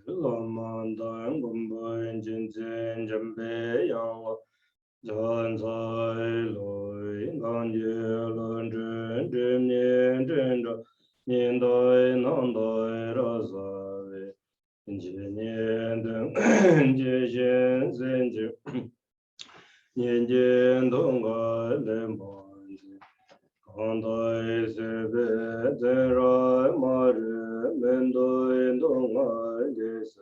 Lamandan Gumboin Jinzin Jambe Yang John Zai Loi Gan Yu Lun Jun Jim Nien Jin Zha Nien Dai Nan Dai Ra Sa Wei Ji Nien Deng Ji Xin Zin Ji Nien Jin Dong Ga Len Ban Ji Gan Dai Se Be Zhen Rai Ma Ri Men Doi Dong Ga Ji Se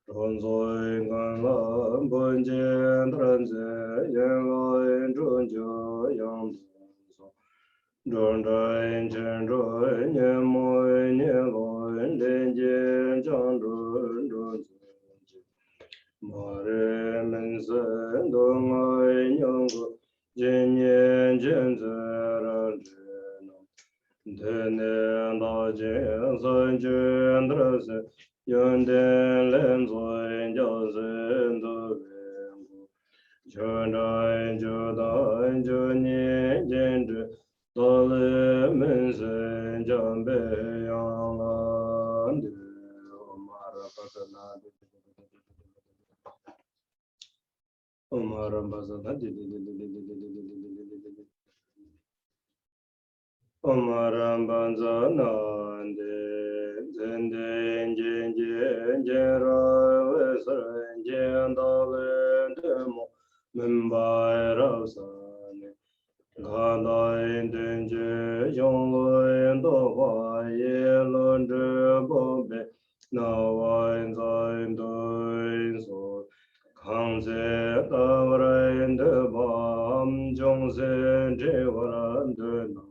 Zhōn zōi ngān lān bōn jian trān zē yān lān zhōn jiā yāng zhōn sō zhōn zhān chēn zhōn nian mōi nian lōn lēn jian jiāng zhōn zhōn zhōn jī mā rē mēn sēn dōng āi nyāng gō jīn nian jian zē rān zhē nō dē nian dā jian sān jian trā sē Yun den len zui jiao zhen du ren gu Chun zhai ju dan ju ni jian zhi Da le men sen jian bei yang lan du Omara pasana Omara pasana Omaram banza nande zenden jen jen jen ra wesren jen dalen demo mumbai rausane gandai den je yong loen do wa ye lon de bombe na wain zain doin so kang ze da ren de bam jong se je waran de na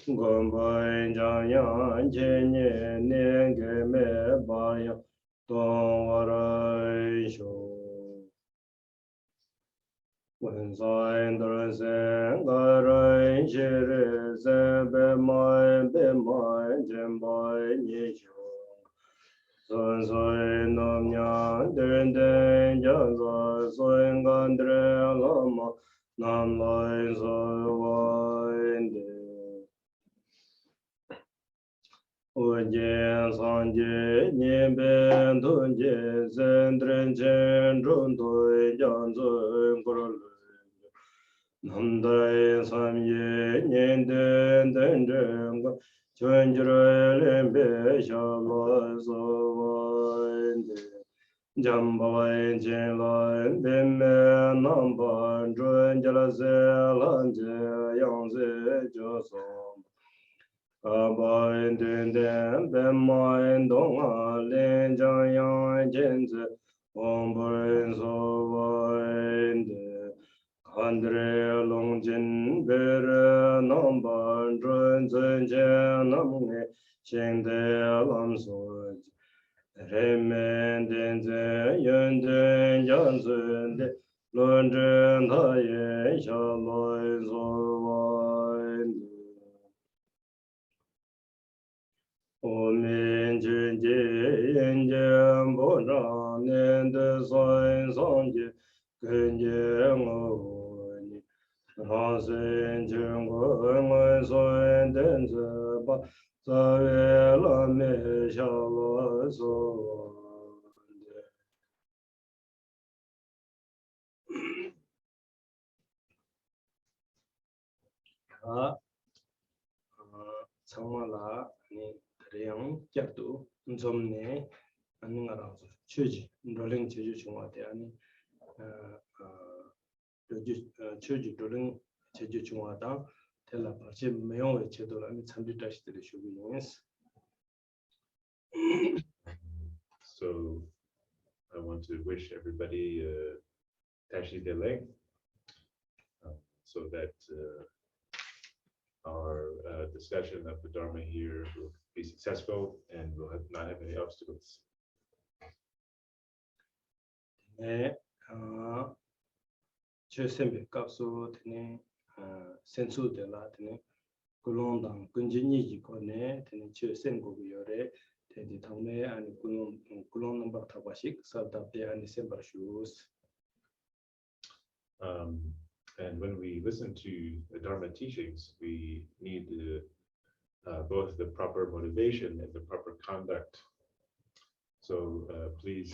Gombai Jang Yang Jen Yen Nian Ge Me Ba Yang Dong Warai Shou Wen Sai Ndar Sen Ga Rai Shi Ri Sen Be Mai Jen Bai Ni Shou Sun Sui Nom Nyang Den Den Jang Zai Sui Gan Dre Lama Nam Lai Sui Wai De Jian Sang Jie Nian Ben Tun Jie Zhen Dren Chen Zhong Dui Jiang Zun Gu Lu Nam Dai Samye Nian Den Den Zhen Gu Chuan Ji Rui Lin Bei Xia Luo Su Wan De Jiang Bai Jin Lan Bin Me Nam Ban Zhuan Ji La Se Lan Jie Yang Zi Jiu Song Ba den den ben mai dong a len jiang yang jian zi wang bu so wan de kan de long jin be re nam ban zhen zhen jian nam ne xian de lam so re men den zhen yun den yang zhen de lun zhen ta ye xia loi so wan de Omen Jun Jie Yen Jian Bo Zhang Nian De San Sang Jie Gen Jie Ngo Ni Rang Sen Jun Gu Ngui Sun Den Zi Ba Za Wei La Me Xia Luo Su Wan De Changma La Ni Yang Jiatu Nzomne Ani Ngarang Chuji Roling Chuji Chungwa De Ani Chuji Roling Chuji Chungwa Dang Tela Barché Meyong Chedo Ani Chamdi Dash De Shubi Yes. So I want to wish everybody Tashi Delek so that our discussion of the Dharma here will be successful and we'll not have any obstacles. Chesembe Kapsu Tene Sensu de la Tene Kulondang Kunjini Jikone Tene Chesem Guyore Teddy Tome and Kulon number Tabashik Saltape and December shoes. And when we listen to the Dharma teachings, we need both the proper motivation and the proper conduct So please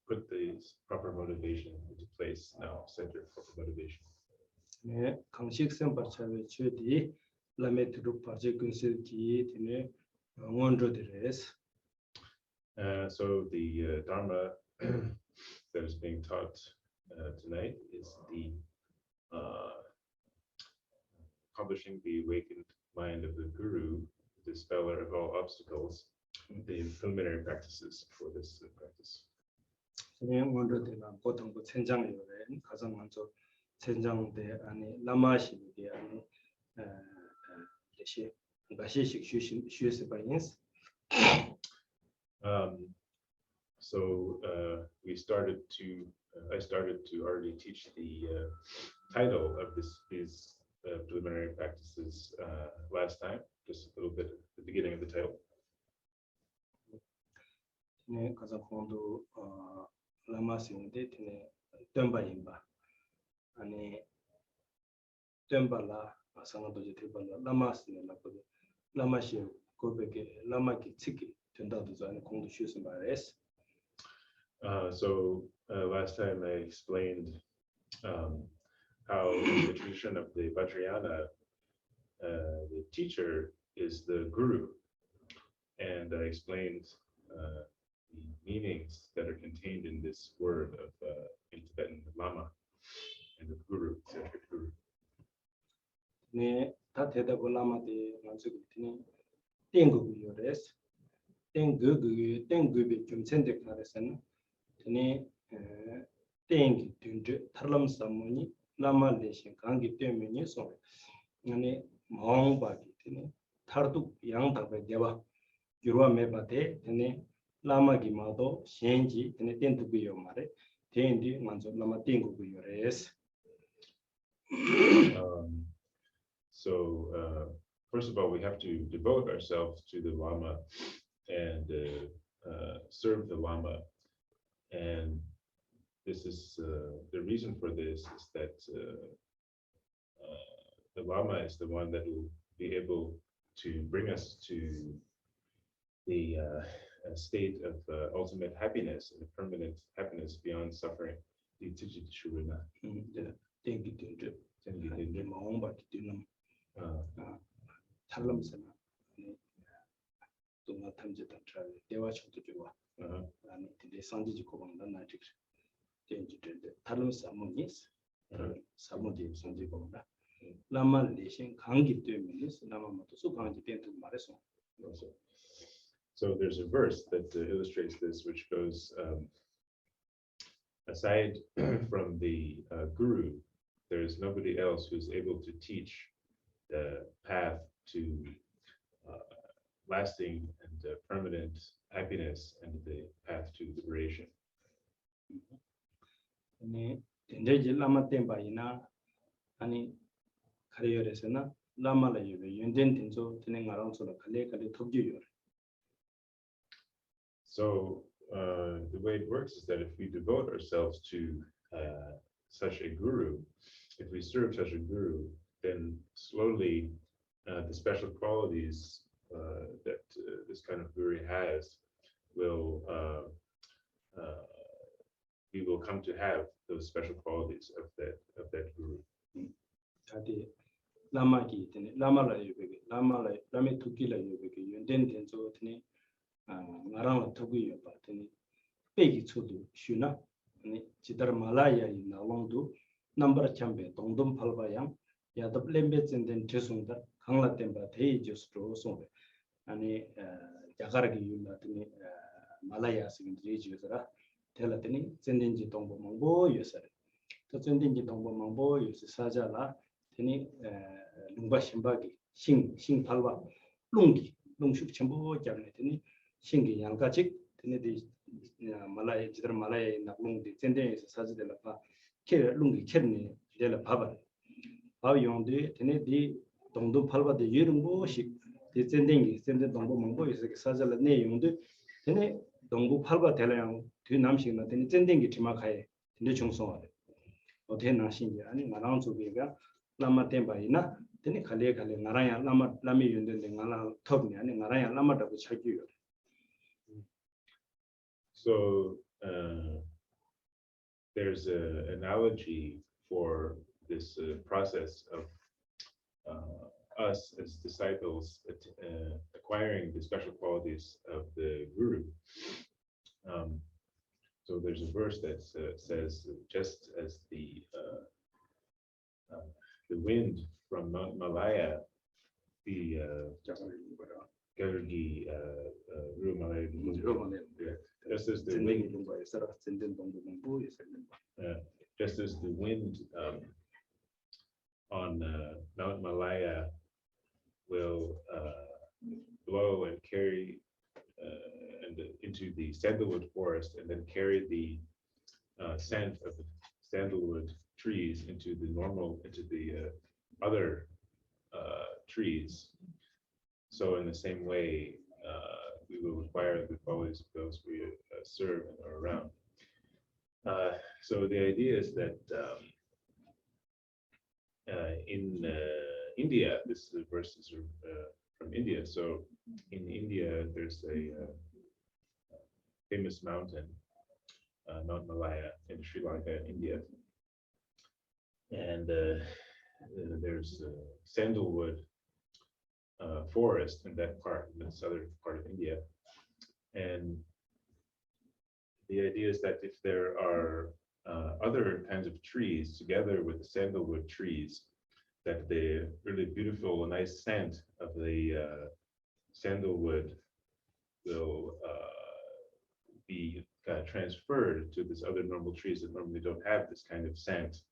put the proper motivation into place now. Set your proper motivation. 네, 강식성 발차의 최대 라메 tukdrup barché künsel ki tene Ngöndro deres. So the Dharma that is being taught tonight is the accomplishing the awakened mind of the Guru, the dispeller of all obstacles, the preliminary practices for this practice. 네, Ngöndro 데나 보통 그 천장요래 가장 먼저 천장대 안에 라마시게 안에 대시 가시식 쉬스 바인스. So I started to already teach the title of these preliminary practices last time, just a little bit at the beginning of the title. 네, 가장 본도 라마시인데 테네 덤바임바 아니 덤발라 상가도지 대발라 라마스네 나거든 라마시 고베게 라마기 치기 된다도 전에 공도 쉬스 말레스. So last time I explained how in the tradition of the Vajrayana, the teacher is the guru, and I explained the meanings that are contained in this word of in Tibetan lama and the guru, sacred guru. 네, 다 대답을 라마데 먼저 그랬더니 땡구요레스 땡구비 좀 선택하래서는 네 땡기 든지 탈람 사모니 라마 대신 관계 때문에 소 아니 마음바기 되네 타르도 양답에 대와 유로와 메바데 되네 라마기 마도 신지 되네 땡두비요 말에 대인디 먼저 라마 땡구요레스. So first of all, we have to devote ourselves to the Lama and serve the Lama. And this is the reason for this is that the Lama is the one that will be able to bring us to the state of ultimate happiness and permanent happiness beyond suffering. The Tijit-shurana. 탈람스나 동나 탐지다 트라이 대화초도 좋아. 아니 근데 상지지 고방난 나직 된지데 탈람스 아모니스 사모디 상지 고방다 라마 레신 강기 때문에 라마도 수강지 된도 말해서. So there's a verse that illustrates this, which goes aside from the guru, there is nobody else who's able to teach the path to lasting and permanent happiness and the path to liberation. 네, 근데 라마 템바이나 아니 카리어에서나 라마라 유베 연된 된소 되는 가랑소라 칼레 톱지요. So the way it works is that if we devote ourselves to such a guru, if we serve such a guru, then slowly the special qualities that this kind of guru has will we will come to have those special qualities of that guru. 자디 라마기 되네 라마라 유베게 라메 투기라 유베게 연된 된소 되네 나랑 투기요 바더니 빼기 초도 쉬나 아니 지들 말라야 이 나왕도 넘버 참베 동동 팔바양 야답 렘베진된 죄송다 강라템바 대이저스로 송베 아니 야가르기 율라더니 말라야스긴 리지여서라 텔라더니 젠덴지 동보 망보 여서 또 젠덴지 동보 망보 여서 사자라 더니 룽바 심바기 싱 팔바 룽기 룽식 전부 잡네더니 싱기 양가직 더니 말라야 지들 말라야 나룽디 젠덴에서 사지들라 파 케 룽기 케르니 이래라 봐봐 바용데 테네디 동동 팔바데 유름보시 디젠딩이 센데 동보 망보에서 사절라 내용도 테네 동부 팔바 대량 뒤 남식나 테네 젠딩이 지마카에 근데 중성화돼 어떻게 나신지 아니 나랑 소비가 라마 템바이나 테네 칼레 나라야 라미 윤데 나라 톱니 아니 나라야 라마다고 찾기요. So there's an analogy for this process of us as disciples acquiring the special qualities of the Guru. So there's a verse that says, just as the wind from Mount Malaya, the just as the wind on Mount Malaya will blow and carry into the sandalwood forest, and then carry the scent of the sandalwood trees into the other trees. So in the same way, we will acquire the qualities of those we serve and are around. So the idea is that in India, this verse is from India. So in India, there's a famous mountain, Mount Malaya, in Sri Lanka, India. And there's a sandalwood forest in that part, in the southern part of India. And the idea is that if there are other kinds of trees together with the sandalwood trees, that the really beautiful, nice scent of the sandalwood will be transferred to these other normal trees that normally don't have this kind of scent.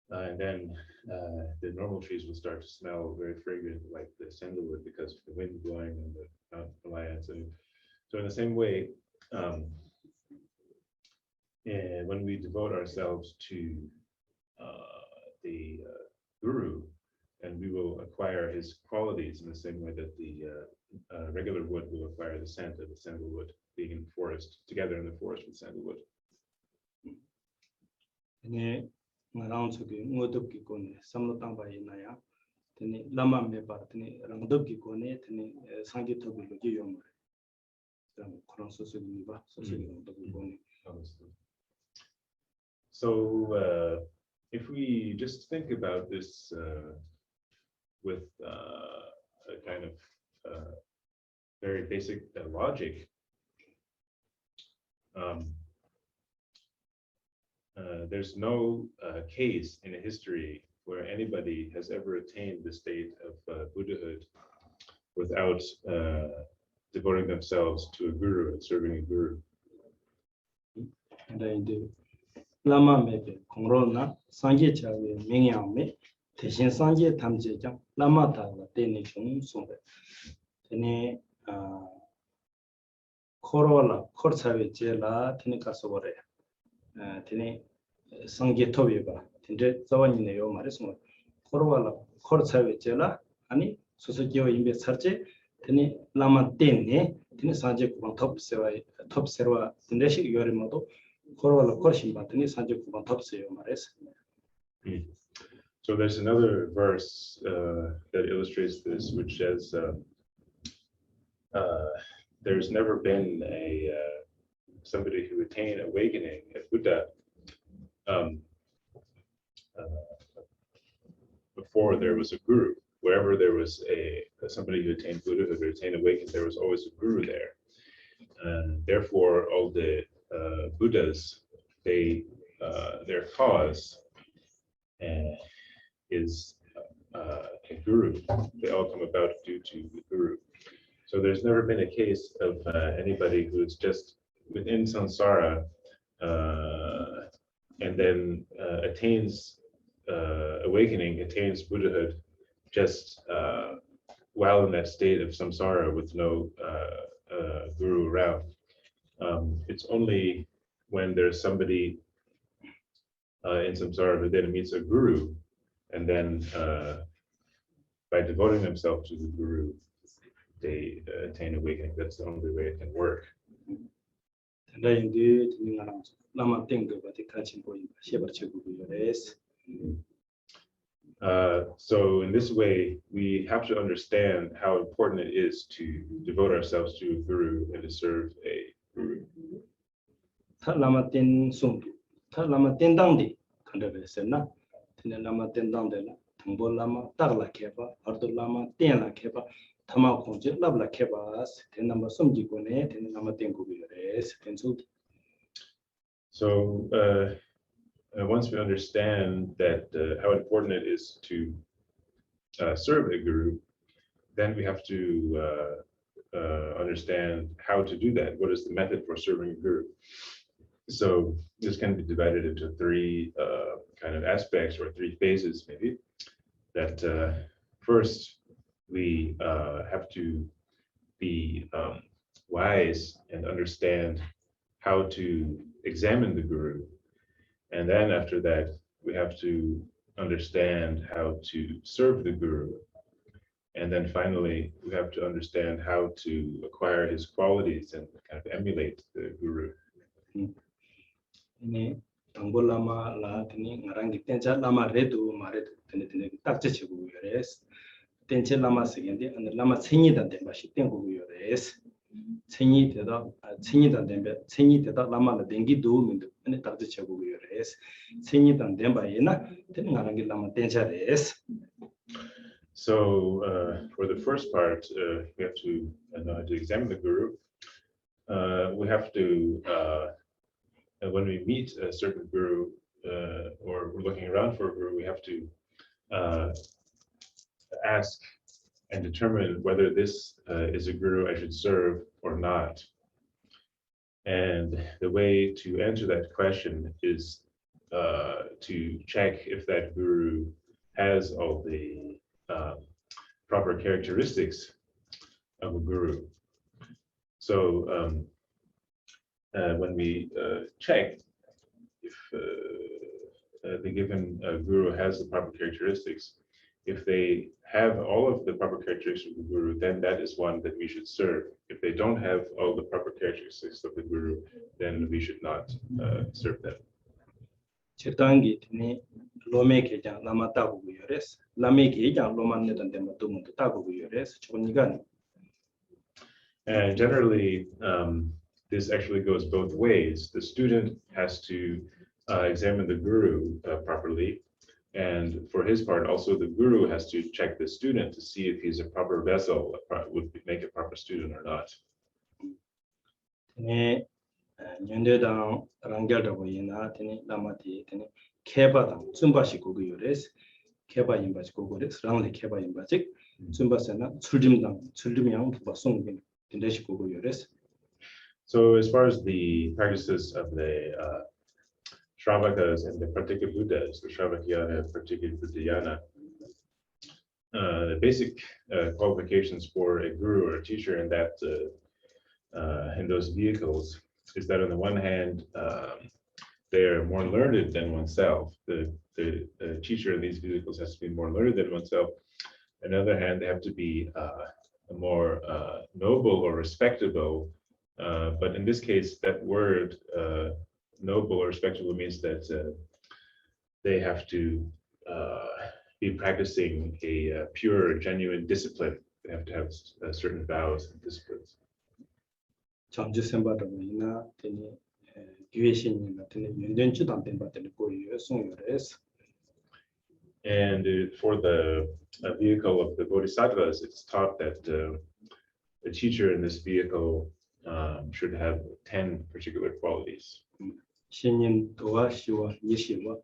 And then the normal trees will start to smell very fragrant like the sandalwood because of the wind blowing and the Mount Malaya. So in the same way, and when we devote ourselves to the Guru, and we will acquire his qualities in the same way that the regular wood will acquire the scent of the sandalwood, being in the forest, together in the forest with sandalwood. So if we just think about this with a kind of very basic logic, there's no case in history where anybody has ever attained the state of Buddhahood without devoting themselves to a guru and serving a guru. Lama mebe kongrona sangye chawe mingyame teshin sangye tamje jang lama ta wa tene chung songre tene korola korchawe jela tene kasogore tene sangye tobe ba tene zawani ne yo mare song korola korchawe jela ani sosogiyo imbe sarje tene lama tene tene sangye kubang top serwa tene shi yori modo. So there's another verse that illustrates this, which says there's never been somebody who attained awakening at Buddha before there was a guru. Wherever there was somebody who attained Buddhahood or attained awakening, there was always a guru there. And therefore, all the Buddhas, their cause is a guru. They all come about due to the guru. So there's never been a case of anybody who's just within samsara and then attains awakening, attains Buddhahood just while in that state of samsara with no guru around. It's only when there's somebody in samsara who then meets a guru, and then by devoting themselves to the guru, they attain awakening. That's the only way it can work. So in this way, we have to understand how important it is to devote ourselves to a guru and to serve a guru. 타 라마 땐 송도 타 라마 땐당디 간다베스나 tene lama tendang de la thangbo lama tagla kheba ardo lama tenla kheba thama khonje labla kheba ten number somji ko ne ten lama tengu bi res tensu. So once we understand that how important it is to serve a guru, then we have to understand how to do that. What is the method for serving a guru? So this can be divided into three kind of aspects or three phases, maybe. That first, we have to be wise and understand how to examine the guru. And then after that, we have to understand how to serve the guru. And then finally, we have to understand how to acquire his qualities and kind of emulate the guru. Ini thangbo lama la tene ngarangi tencha lama redu mare tene takche chigu yores. Tenche lama segendi and lama chenyi dan demba shi tengu yores. Chenyi teda lama la dengi do mindu ane takche chigu yores. Chenyi dan demba yena tene ngarangi lama tencha res. So for the first part, we have to know how to examine the guru. We have to, when we meet a certain guru or we're looking around for a guru, we have to ask and determine whether this is a guru I should serve or not. And the way to answer that question is to check if that guru has all the proper characteristics of a guru. So when we check if the given guru has the proper characteristics, if they have all of the proper characteristics of the guru, then that is one that we should serve. If they don't have all the proper characteristics of the guru, then we should not serve them. Chetangi tene lome ke jang lama tabu yores. Lame ke jang loman ne dan demba tumu tabu yores. Chonigan. And generally, this actually goes both ways. The student has to examine the guru properly. And for his part, also the guru has to check the student to see if he's a proper vessel, would make a proper student or not. Ngöndro dang rangyal da boyina tene lama ti tene keba dang zumba shi gogo yores. Keba yimba shi gogo res. Rangle keba yimba jik zumba sena chuldim yang buba songbin tende shi gogo yores. So as far as the practices of the Shravakas and the Pratika Buddhas, the Shravakayana and Pratika Buddhayana, the basic qualifications for a guru or a teacher in that in those vehicles is that on the one hand, they are more learned than oneself. The teacher in these vehicles has to be more learned than oneself. On the other hand, they have to be more noble or respectable. But in this case, that word noble or respectable means that they have to be practicing a pure, genuine discipline. They have to have certain vows and disciplines. 장주 semba da boyina tene gyeshin na tene yenden chu dan temba tene ko yesong yores. And for the vehicle of the Bodhisattvas, it's taught that the teacher in this vehicle should have 10 particular qualities. 신인 도와 시와 예시와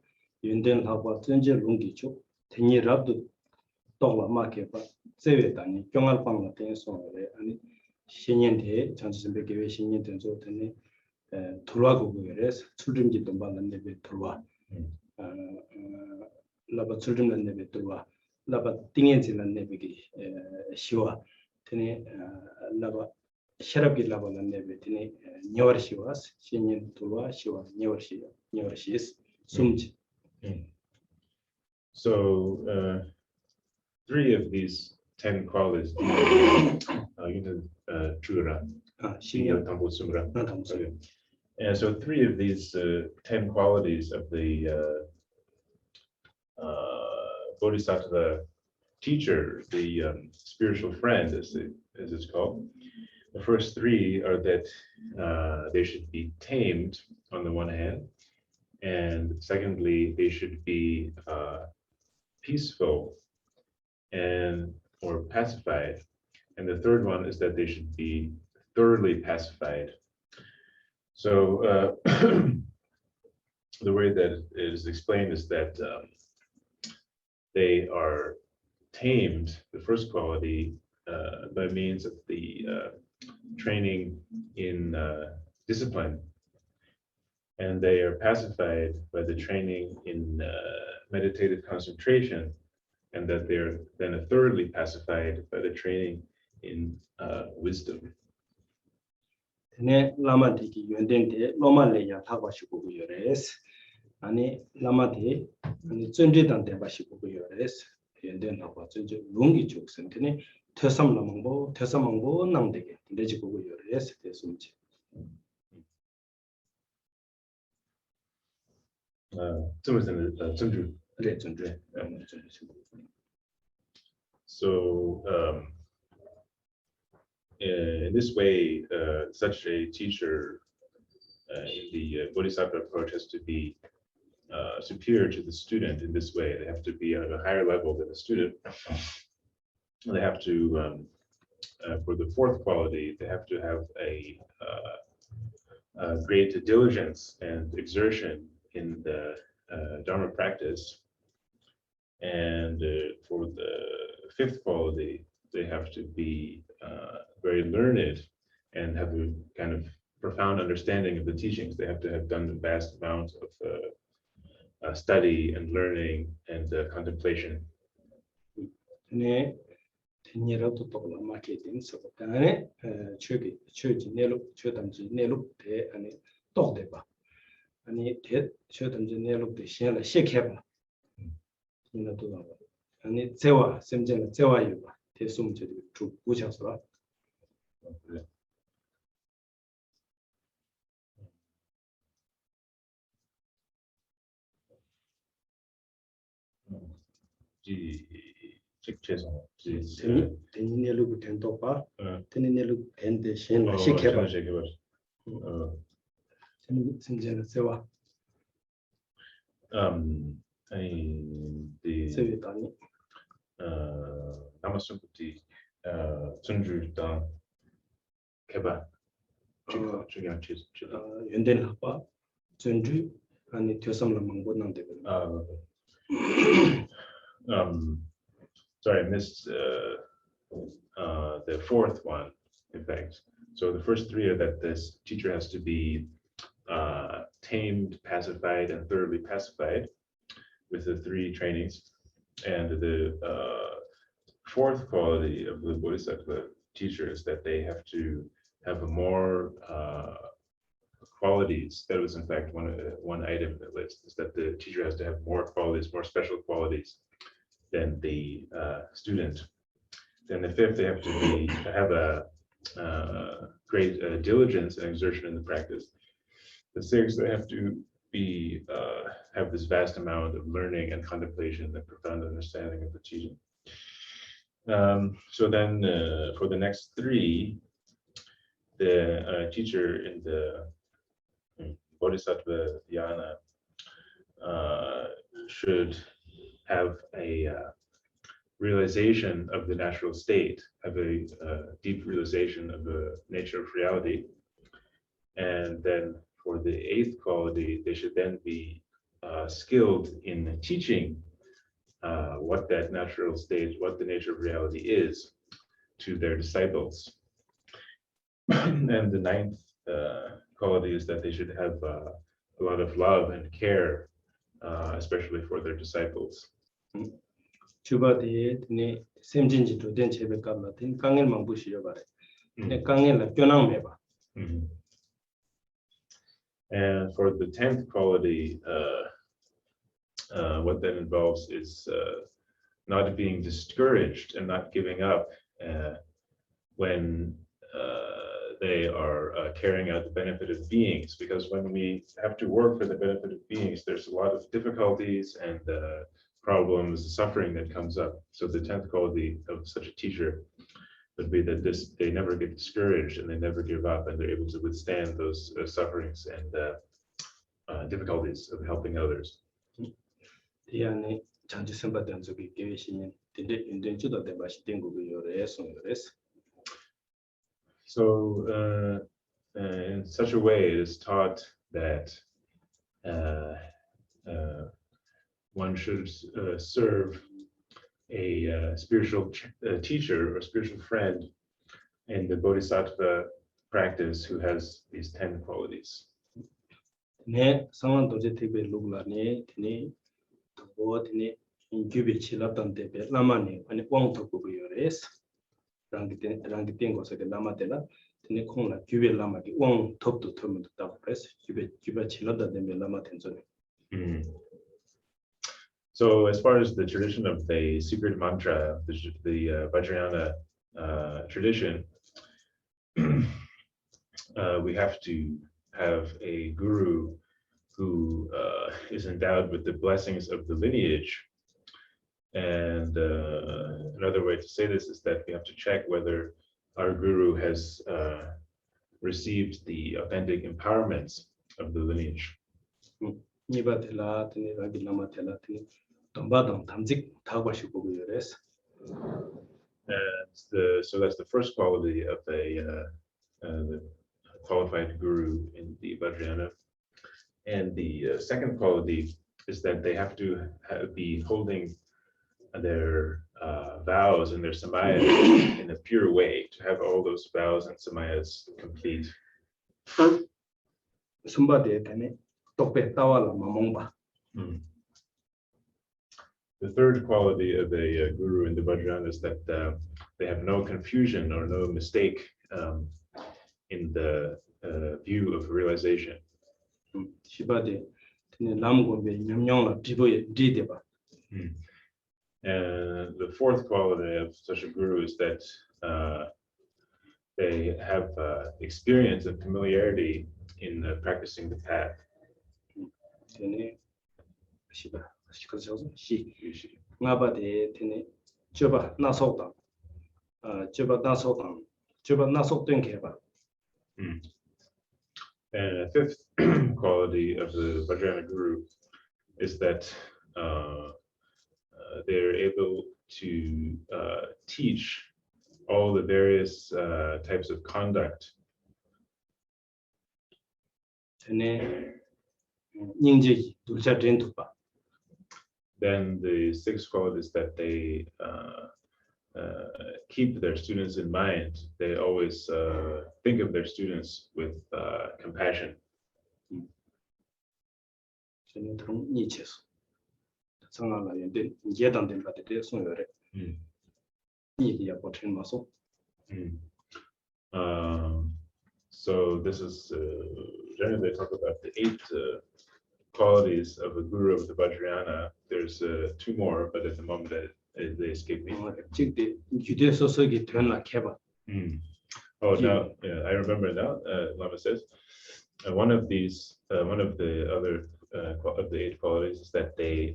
연된 하고 전제 롱기죠. 대니 랍도 똑라 마케바 제외다니 경알 방나 된소래 아니 신인대 전지선배 계획 신인 된소 되네 돌아가고 그래서 출림지 돈 받는 데 돌아 라바 출림는 데 돌아 라바 띵엔지는 데비 시와 되네 라바 셔럽기 라바는 데 되네 녀월시와스 신인 돌아 시와 녀월시스 숨지. So 3 of these 10 qualities and so 3 of these 10 qualities of the Bodhisattva teacher, the spiritual friend, as it's called, The first three are that they should be tamed on the one hand, and secondly, they should be peaceful and or pacified. And the third one is that they should be thoroughly pacified. So the way that it is explained is that they are tamed, the first quality, by means of the training in discipline, and they are pacified by the training in meditative concentration, and that they're then thoroughly pacified by the training in wisdom. 네 라마디기 연된데 로마레야 타바시고 요레스 아니 라마디 아니 쩐지단데 바시고 요레스 연된 하고 쩐지 롱기 쪽선데 퇴삼라망보 낭되게 내지고 요레스 됐음지 그래 쩐지 So in this way, such a teacher in the Bodhisattva approach has to be superior to the student in this way. They have to be at a higher level than the student. They have to, for the fourth quality, they have to have a great diligence and exertion in the Dharma practice. And for the fifth quality, they have to be very learned and have a kind of profound understanding of the teachings. They have to have done a vast amount of study and learning and contemplation. 네 대니라도 또 마케팅 서버다네 최지 내로 최담지 내로대 아니 또대봐 아니 대 최담지 내로대 신라 시켜봐 이나도 아니 제와 샘제는 제와유봐 대숨제도 쭉 보셔서 대니엘로 된도봐 대니엘로 된데 신라 시켜봐 샘제는 제와 the 세위다니 나마스부티 전주다 개발 중요한 연대는 학과 전주 아니 교sam라망 못 남대고 sorry, I missed the fourth one, in fact. So the first three are that this teacher has to be tamed, pacified, and thoroughly pacified with the three trainings. And the fourth quality of the Bodhisattva teacher is that they have to have more qualities. That was in fact one item in the list, is that the teacher has to have more qualities, more special qualities than the student. Then the fifth, they have to have a great diligence and exertion in the practice. The sixth, they have to be have this vast amount of learning and contemplation and profound understanding of the teaching. So then for the next three, the teacher in the Bodhisattva dhyana should have a realization of the natural state, have a deep realization of the nature of reality. And then for the eighth quality, they should then be skilled in teaching what that natural state, what the nature of reality is to their disciples. And the ninth quality is that they should have a lot of love and care, especially for their disciples. 주바디에 네 샘진지도 된 제백감나 된 강엘만 보시려 바래. 네 강엘라 껴낭 매봐. And for the 10th quality, what that involves is not being discouraged and not giving up when they are carrying out the benefit of beings. Because when we have to work for the benefit of beings, there's a lot of difficulties and problems, suffering that comes up. So the 10th quality of such a teacher would be that they never get discouraged and they never give up, and they're able to withstand those sufferings and difficulties of helping others. 이 안에 장지 선바된 쪽이 계시는 근데 인den주도 대 맛이 된 거고 요래서. So in such a way, it is taught that one should serve a spiritual teacher or spiritual friend in the bodhisattva practice who has these 10 qualities. 네, 상황 도제 TV 루글라니 드니 또 드니 인큐베 칠라던 데베 라마니 아니 왕도 보고 요래서 랑기 곳에 라마데라 드니 콩라 규베 라마기 왕 톱도 톱도 딱 그래서 규베 칠라던 데베 라마 텐존. So as far as the tradition of the secret mantra, the Vajrayana tradition, we have to have a guru who is endowed with the blessings of the lineage. And another way to say this is that we have to check whether our guru has received the authentic empowerments of the lineage. 니바텔라 드니 라기 라마텔라 드니 동바동 담직 타고시고 요래서. And so that's the first quality of the qualified guru in the Vajrayana. And the second quality is that they have to be holding their vows and their samayas in a pure way, to have all those vows and samayas complete. 숨바데 되네 똑배 따와라 마몽바. The third quality of a guru in the Vajrayana is that they have no confusion or no mistake in the view of realization. 시바데 드니 남고베 냠냥라 비보에 디데바. And the fourth quality of such a guru is that they have experience and familiarity in practicing the path. 드니 시바 시커서 시 나바데 드니 저바 나속다 저바 나속다 저바 나속된 개바. And a fifth quality of the Vajrayana Guru is that they're able to teach all the various types of conduct. Then the sixth quality is that they keep their students in mind. They always think of their students with compassion. So this is generally they talk about the 8 qualities of a guru of the Vajrayana. There's 2 more, but at the moment they escape me. Oh, now yeah, I remember now. Lama says one of the other of the 8 qualities is that they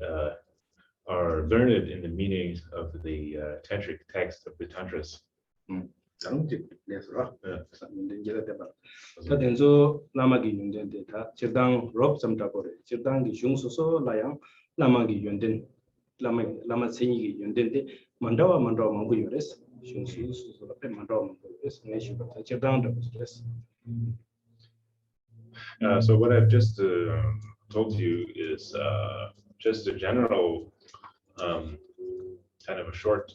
are learned in the meanings of the tantric text of the tantras. So what I've just told you is just a general kind of a short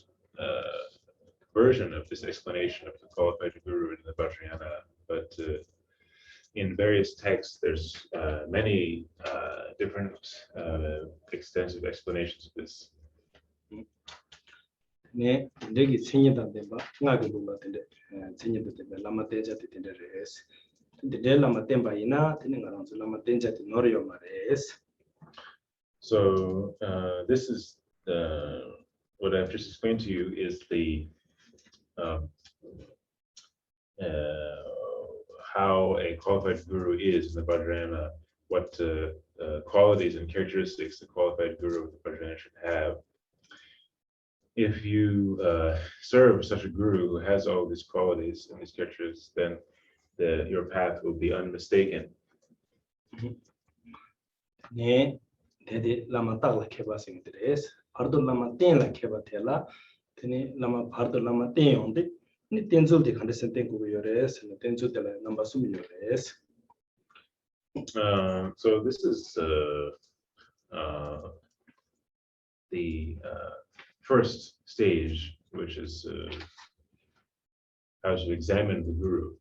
version of this explanation of the qualified guru in the Vajrayana, but in various texts there's many different extensive explanations of this. 네, 내기 생이다 데바 나게 불렀는데 생이다 라마 떼자티 텐데레스 근데 라마 템바이나 되는 거랑 라마 떼자티 노려 말레스. So this is what I've just explained to you is the how a qualified guru is in the Vajrayana, what qualities and characteristics the qualified guru of the Vajrayana should have. if you serve such a guru who has all these qualities and these characters, then your path will be unmistaken. 네, 대대 라마 딱라 케바싱드레스. 파르도 라마 땡라 케바텔라. 테니 라마 파르도 라마 땡온데. 니 땡줄디 칸데센 땡고 요레스. 땡줄텔라 넘바 수미 요레스. So this is the first stage, which is how to examine the guru,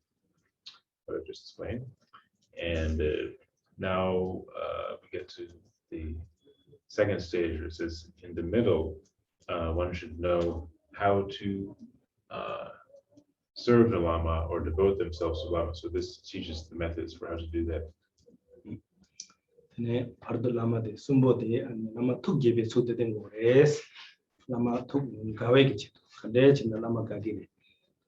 what I just explained. And now we get to the second stage, which is in the middle. One should know how to serve the Lama or devote themselves to Lama. So this teaches the methods for how to do that. 네, 파르도 라마데 숨보데 라마 툭게베 소데된 거레스. 라마 툭 가웨기치. 근데 진짜 라마 가기네.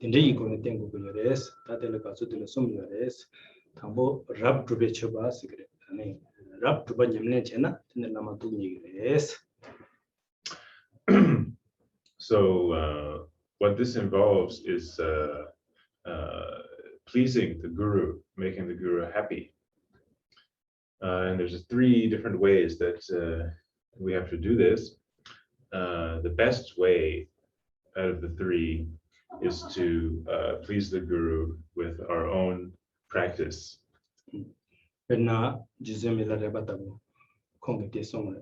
근데 이거는 땡고 그래스. 다들 가서들 숨요레스. 담보 랍 드베 쳐바스 그래. 아니 랍 드바 냠네 제나 근데 라마 툭 얘기레스. So what this involves is pleasing the guru, making the guru happy. And there's 3 different ways that we have to do this. The best way out of the 3 is to please the guru with our own practice. 베나 지제미라 레바타고 콩게테 송레.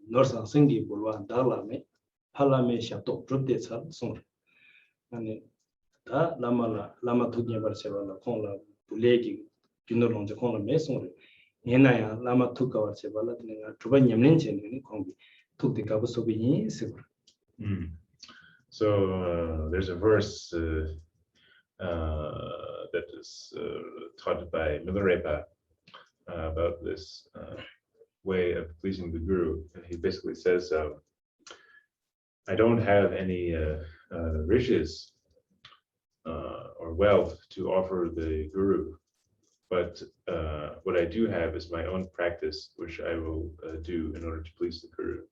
노르상 생기 볼와 달라메 팔라메 샤토 드롭데사 송레. 아니 다 라마 투게 버세발라 콩라 불레기 Ngöndro 콩라 메송레. 얘나야 라마 투가 버세발라 내가 두번 냠는 제는 콩기 툭데 가부소비니 세고. So there's a verse that is taught by Milarepa about this way of pleasing the guru. And he basically says, I don't have any riches or wealth to offer the guru, but what I do have is my own practice, which I will do in order to please the guru.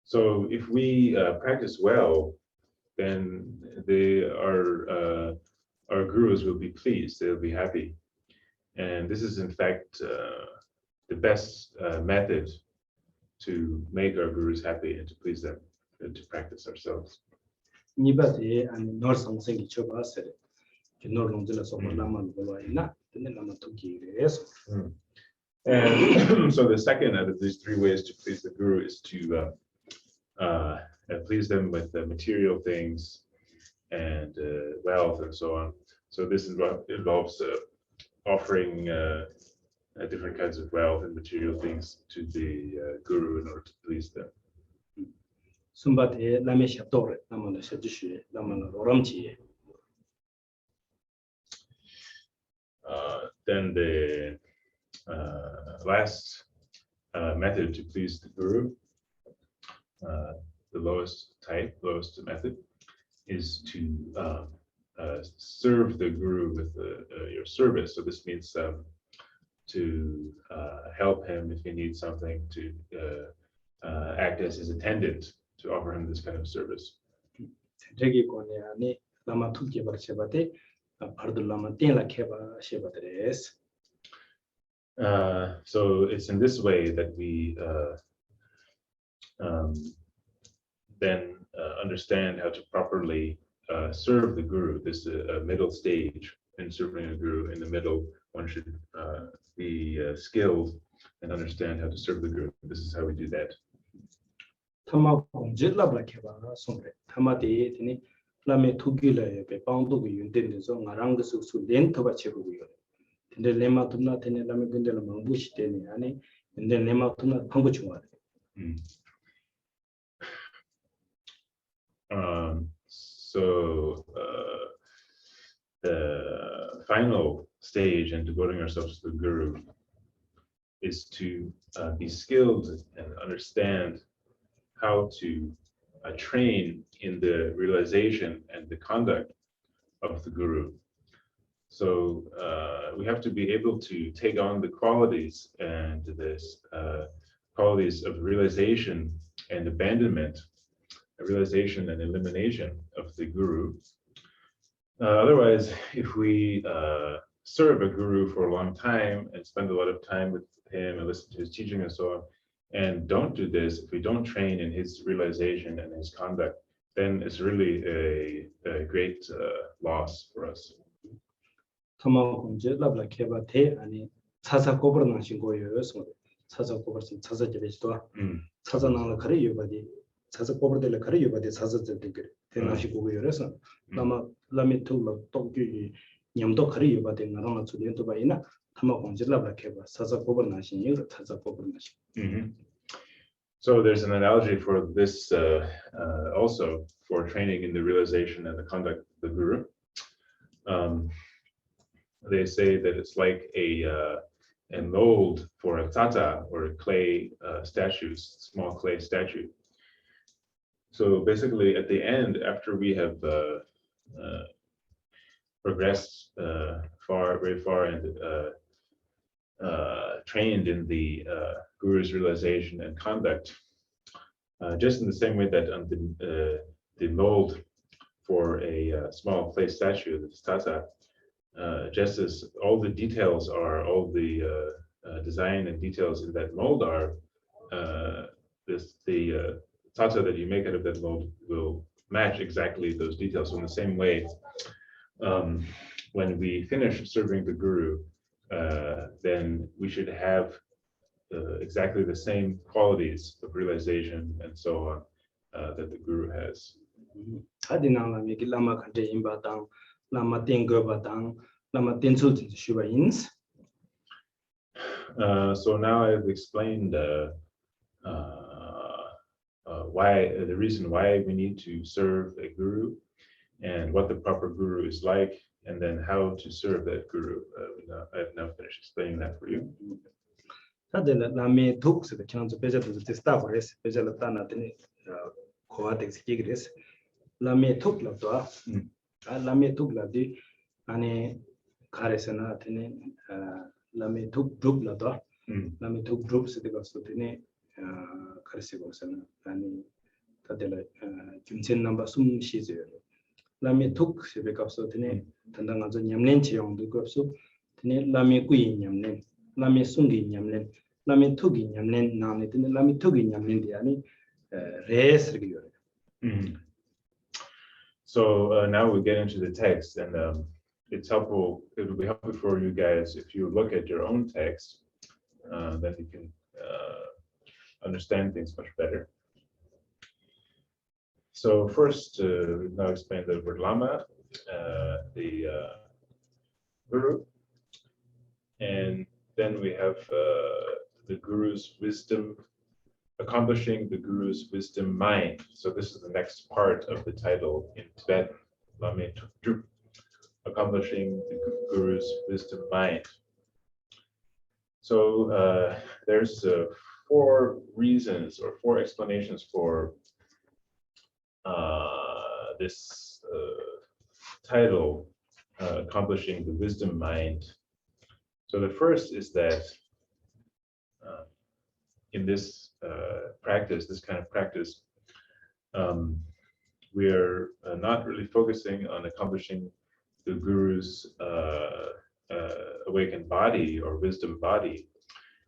So if we practice well, then our gurus will be pleased, they'll be happy. And this is in fact the best method to make our gurus happy and to please them and to practice ourselves. And so the second out of these 3 ways to please the guru is to please them with material things and wealth and so on. So this involves offering different kinds of wealth and material things to the guru in order to please them. Then the last method to please the guru, the lowest method, is to serve the guru with your service. So this means to help him if he needs something, to act as his attendant, to offer him this kind of service. So it's in this way that we then understand how to properly serve the guru. This is a middle stage in serving a guru. In the middle, one should be skilled and understand how to serve the guru. This is how we do that. So the final stage in devoting ourselves to the guru is to be skilled and understand how to train in the realization and the conduct of the Guru. So we have to be able to take on the qualities and this qualities of realization and abandonment, realization and elimination of the Guru. Otherwise, if we serve a Guru for a long time and spend a lot of time with him and listen to his teaching and so on, and don't do this, if we don't train in his realization and his conduct, then it's really a great loss for us. 토마공제 라블라 케바테 아니 차사 고버는 신고요서 차사 고버스 차사 제베스도 차사나를 가리 요바디 차사 고버들 가리 요바디 차사 제베게 대나시 고요래서 라마 라미투라 똑기 냠도 가리 요바디 나라마 주된도 바이나 토마공제 라블라 케바 차사 고버는 신이 차사 고버는 신. So there's an analogy for this also for training in the realization and the conduct of the Guru. They say that it's like a mold for a tata or a clay statues, small clay statue. So basically, at the end, after we have progressed very far, and trained in the Guru's realization and conduct, just in the same way that on the mold for a small clay statue, the tata. Just as all the details are, all the design and details in that mold are, the tata that you make out of that mold will match exactly those details. So in the same way, when we finish serving the Guru, then we should have exactly the same qualities of realization and so on that the Guru has. So now I've explained why the reason why we need to serve a Guru and what the proper Guru is like, and then how to serve that Guru. I've now finished explaining that for you. Lame Tukladi, Ane Karesana, Lame Tukdrup Lada, Lame Tukdrup Sidikasutine, Karesibosana, Ane Tadela, Jumsen number Sum Shizu. Lame Tuk Sibikasutine, Tandangazo Yamnenchi on the Gopsu, Tine Lame Queen Yamnen, Lame Sungi Yamnen, Lame Tugi Yamnen, Nami, Lame Tugi Yamnen, Diani, Res regular. So now we get into the text, and it's helpful. It will be helpful for you guys if you look at your own text, then you can understand things much better. So first, we've now explained the word lama, the Guru, and then we have the Guru's wisdom, accomplishing the Guru's wisdom mind. So this is the next part of the title in Tibetan, Lame Tukdrup, accomplishing the Guru's wisdom mind. So there's 4 reasons or 4 explanations for this title, accomplishing the wisdom mind. So the first is that in this practice, this kind of practice, we're not really focusing on accomplishing the Guru's awakened body or wisdom body,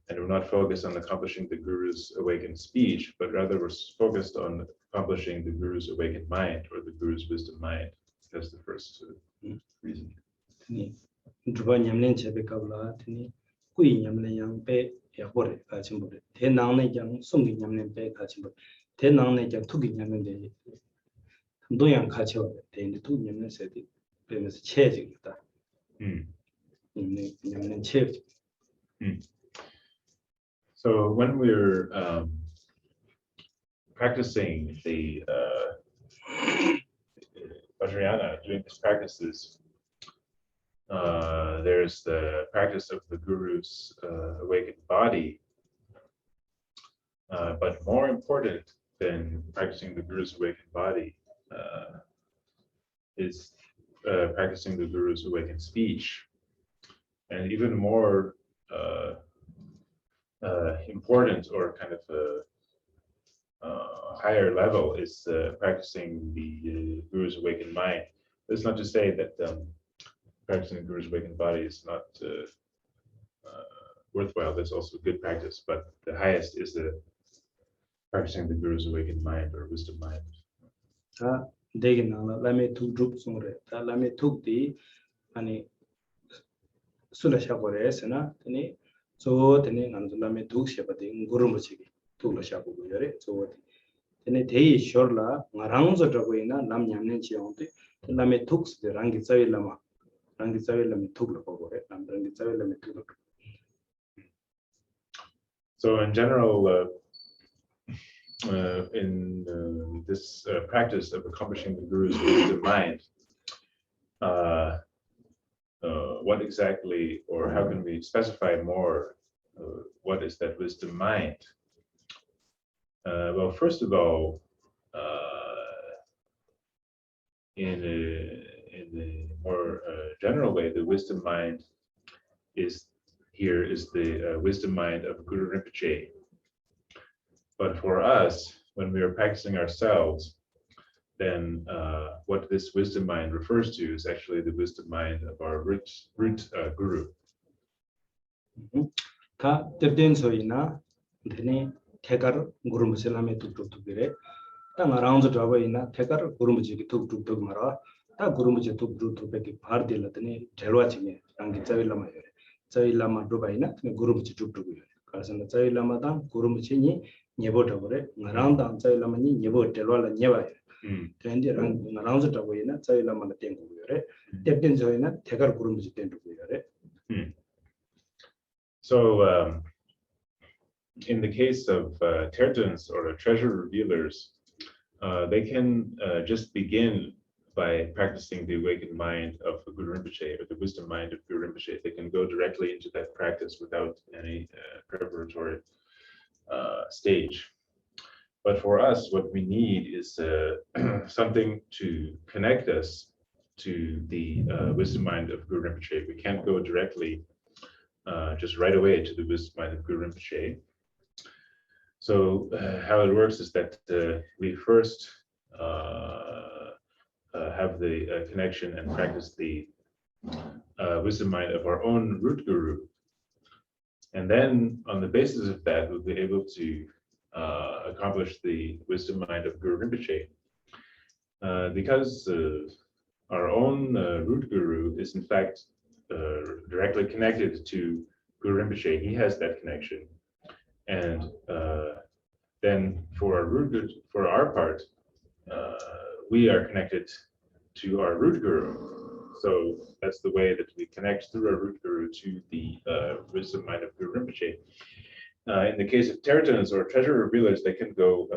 and we're not focused on accomplishing the Guru's awakened speech, but rather we're focused on accomplishing the Guru's awakened mind or the Guru's wisdom mind. That's the first reason. Yabore Kachimbo, Tenang Yang Sunging Yamen Bay Kachimbo, Tenang Yang Tugi Yamen Day, Doyan Kacho, then the 2 Yamen said it, famous chasing that. Yamen chief. So when we're practicing the Vajrayana, doing these practices, there's the practice of the Guru's awakened body, but more important than practicing the Guru's awakened body is practicing the Guru's awakened speech. And even more important or kind of a higher level is practicing the Guru's awakened mind. That's not to say that practicing the Guru's awakened body is not worthwhile. That's also good practice, but the highest is the practicing the Guru's awakened mind or wisdom mind. Lame Tukdrup Sungre, Lame Tukdi, and Sulashabore, Sena, Tene, so Tene and Lame Tuk Shapating, Gurumuchiki, Tula Shabu, so Tene Tei Shorla, Marangos of Trabuina, Lam Yamnichionte, Lame Tux, the Rangisavi Lama, Rangisavi Lame Tukla, and Rangisavi Lame Tukla. So in general, in this practice of accomplishing the Guru's wisdom mind, what exactly, or how can we specify more, what is that wisdom mind? Well, first of all, in a more general way, the wisdom mind is the wisdom mind of Guru Rinpoche. But for us, when we are practicing ourselves, then what this wisdom mind refers to is actually the wisdom mind of our root guru. Ta terden soina, Dene Tekar Guru Muselame Tukdrup, Tangaround the Drawayina, Tekar Gurumuji Tukdrup Mara, Ta Gurumuji Tukdrup Party Latine, Telwaching, Rangitavila Lama Dubaina, Gurumuji Tukdrup, Kasan the Lama, Gurumuchini, Nebotavore, Naranda and Lamani, Nebo Telwala Neva. Tendi around the Tawina, Sailama Tengu, Deputin Zoina, Tekar Gurumuji Tengu. So, in the case of tertons or treasure revealers, they can just begin by practicing the awakened mind of Guru Rinpoche or the wisdom mind of Guru Rinpoche. They can go directly into that practice without any preparatory stage. But for us, what we need is something to connect us to the wisdom mind of Guru Rinpoche. We can't go directly just right away to the wisdom mind of Guru Rinpoche. So how it works is that we first have the connection and practice the wisdom mind of our own root guru. And then on the basis of that, we'll be able to accomplish the wisdom mind of Guru Rinpoche. Because our own root guru is in fact directly connected to Guru Rinpoche. He has that connection. And then for our part, we are connected to our root guru. So that's the way that we connect through our root guru to the wisdom mind of Guru Rinpoche. In the case of tertons or treasure revealers, they can go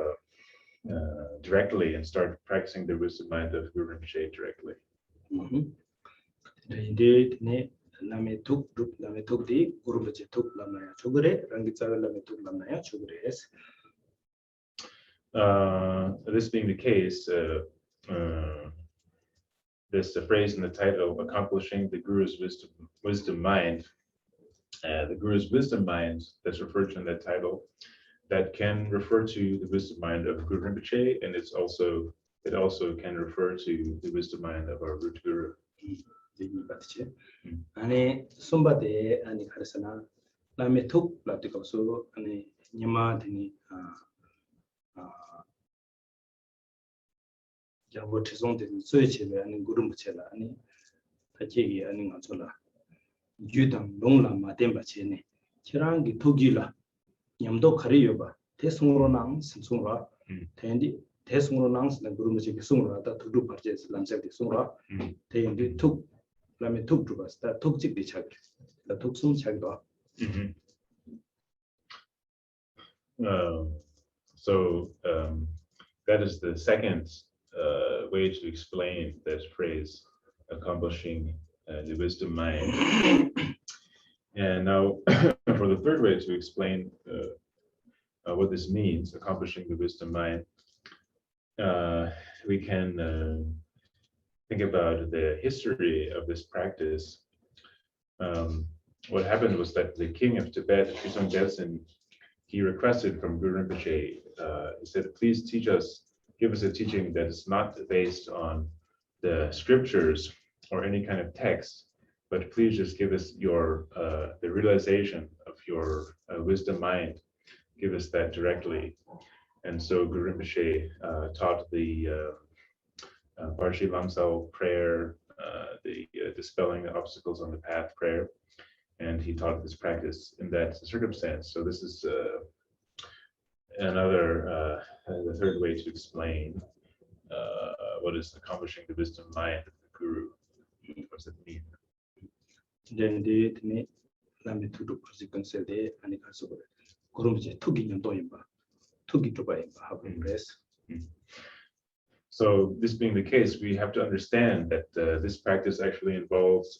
directly and start practicing the wisdom mind of Guru Rinpoche directly. Indeed, Lame Tukdrup, Lame Tukdi, Guru Rinpoche Tuk Lamaya Chugre, Rangitsaga Lame Tuk Lamaya Chugres. This being the case, this phrase in the title, accomplishing the Guru's wisdom mind, the Guru's wisdom mind that's referred to in that title, that can refer to the wisdom mind of Guru Rinpoche, and it also can refer to the wisdom mind of our root guru. Ane Sumbade Ani Karsana, Lame Tuk Latikoso, Ane Yamatini Jabotizon de Suichile and Gurumuchela, Ani Tachigi and Ansola, Judam Longla Matemba Chene, Chirangi Tugila, Yamdo Karioba, Tesmuronang, Sumra, Tendi, Tesmuronang, and Gurumuchi Sumra, that Tukdrup Barché Künsel, they took Lame Tukdrup, that took the chak, that took some chagda. So that is the second way to explain that phrase, accomplishing the wisdom mind. And now for the third way to explain what this means, accomplishing the wisdom mind, we can think about the history of this practice, what happened was that the king of Tibet, Trisong Gelsen, he requested from Guru Rinpoche, he said, please teach us, give us a teaching that is not based on the scriptures or any kind of text, but please just give us your the realization of your wisdom mind. Give us that directly. And so Guru Rinpoche taught the Barché Lamsal prayer, the dispelling the obstacles on the path prayer, and he taught this practice in that circumstance. So this is another, the third way to explain what is accomplishing the wisdom mind of the Guru. What does it mean? Then the Lami Tukdrup Barché Künsel de ani kaso gore. Guru Rinpoche tugi nyando imba, tugi Drupla imba habu res. So this being the case, we have to understand that this practice actually involves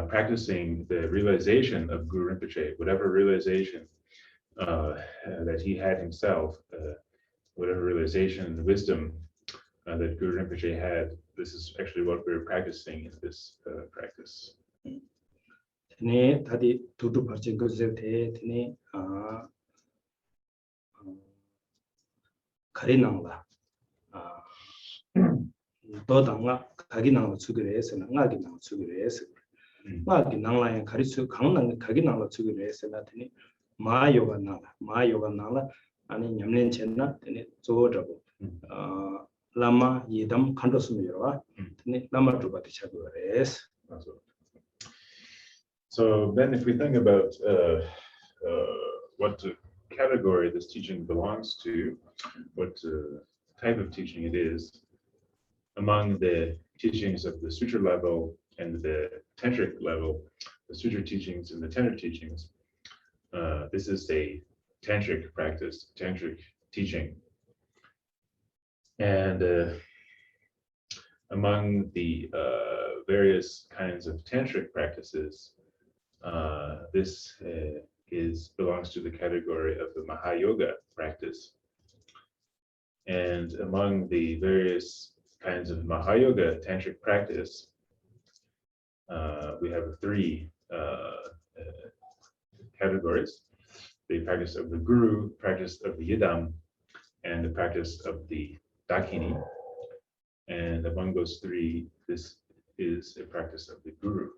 practicing the realization of Guru Rinpoche, whatever realization that he had himself, whatever realization and wisdom that Guru Rinpoche had. This is actually what we're practicing in this practice. Tene tadi Tukdrup Barché Künsel de tene kari nangla dodanga kagi nangla tsugire ese na ngagi nangla tsugire ese ngagi nangla yang kari su 강낭 kagi nangla tsugire ese na tene 마 요가 nangla 아니 냠낸 첸나 tene zojago lama yedam khandosumiro tene lama drupati chagore ese. So then if we think about what category this teaching belongs to, what type of teaching it is, among the teachings of the sutra level and the tantric level, the sutra teachings and the tantric teachings, this is a tantric practice, tantric teaching. And among the various kinds of tantric practices, this belongs to the category of the Mahayoga practice. And among the various kinds of Mahayoga tantric practice, we have three categories: the practice of the Guru, practice of the Yidam, and the practice of the Dakini. And among those three, this is a practice of the Guru.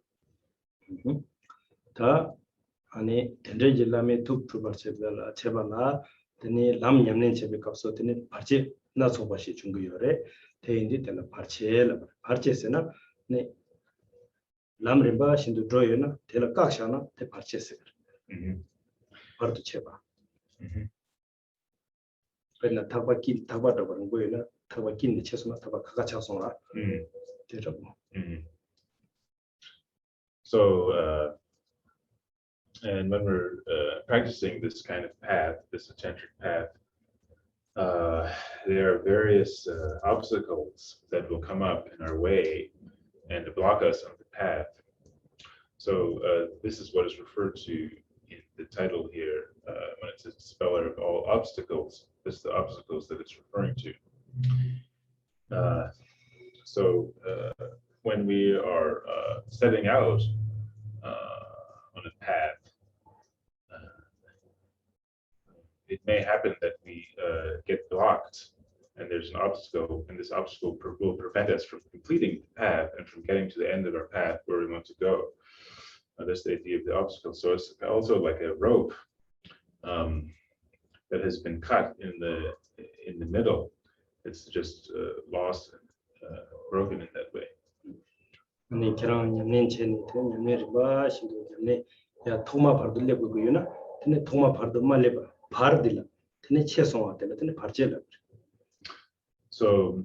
다 아니 텐데지 라메 Tukdrup Barché 제발라 tene lam 냠낸 제비 값서 tene barché 나 소바시 중거요래 대인디 tene barché barché세나 네 lam rim바 신도 dro요나 tela kak샤나 테 barché세 바르도 제바 그러나 타바키 타바도 그런 거예요 타바키는 최소나 타바 가가 차송라 되죠. So and when we're practicing this kind of path, this tantric path, there are various obstacles that will come up in our way and to block us on the path. So this is what is referred to in the title here when it says dispeller of all obstacles. This is the obstacles that it's referring to. So when we are setting out on a path, it may happen that we get blocked and there's an obstacle, and this obstacle will prevent us from completing the path and from getting to the end of our path where we want to go. That's the idea of the obstacle. So it's also like a rope that has been cut in the middle. It's just lost and broken in that way. 아니 그런 냠낸 첸이 냠낸 바 신도 냠네 야 토마 바르들레 보고요나 tene 토마 바르도 말레바 바르딜라 tene 최송화 되나 tene barché. So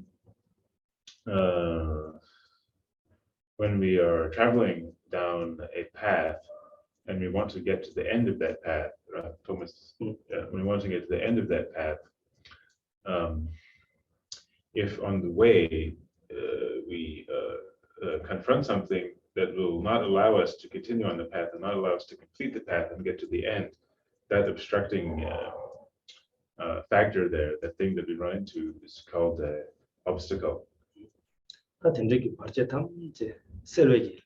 when we are traveling down a path and we want to get to the end of that path, Thomas, when we want to get to the end of that path, if on the way we confront something that will not allow us to continue on the path and not allow us to complete the path and get to the end, that obstructing factor there, that thing that we run into, is called the obstacle. 같은 저기 발제탐 이제 셀웨기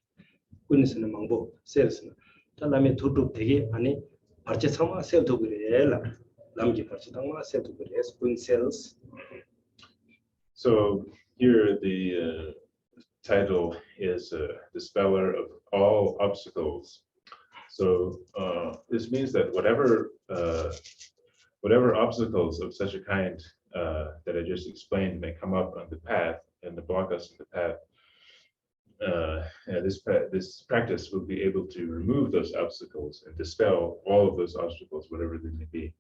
군스는 망보 셀스는 달라면 두둑 되게 아니 발제 상마 셀도 그래라 남기 발제 상마 셀도 그래 군 셀스. So here the title is the speller of all obstacles. So this means that whatever obstacles of such a kind that I just explained may come up on the path and to block us in the path, this practice will be able to remove those obstacles and dispel all of those obstacles, whatever they may be.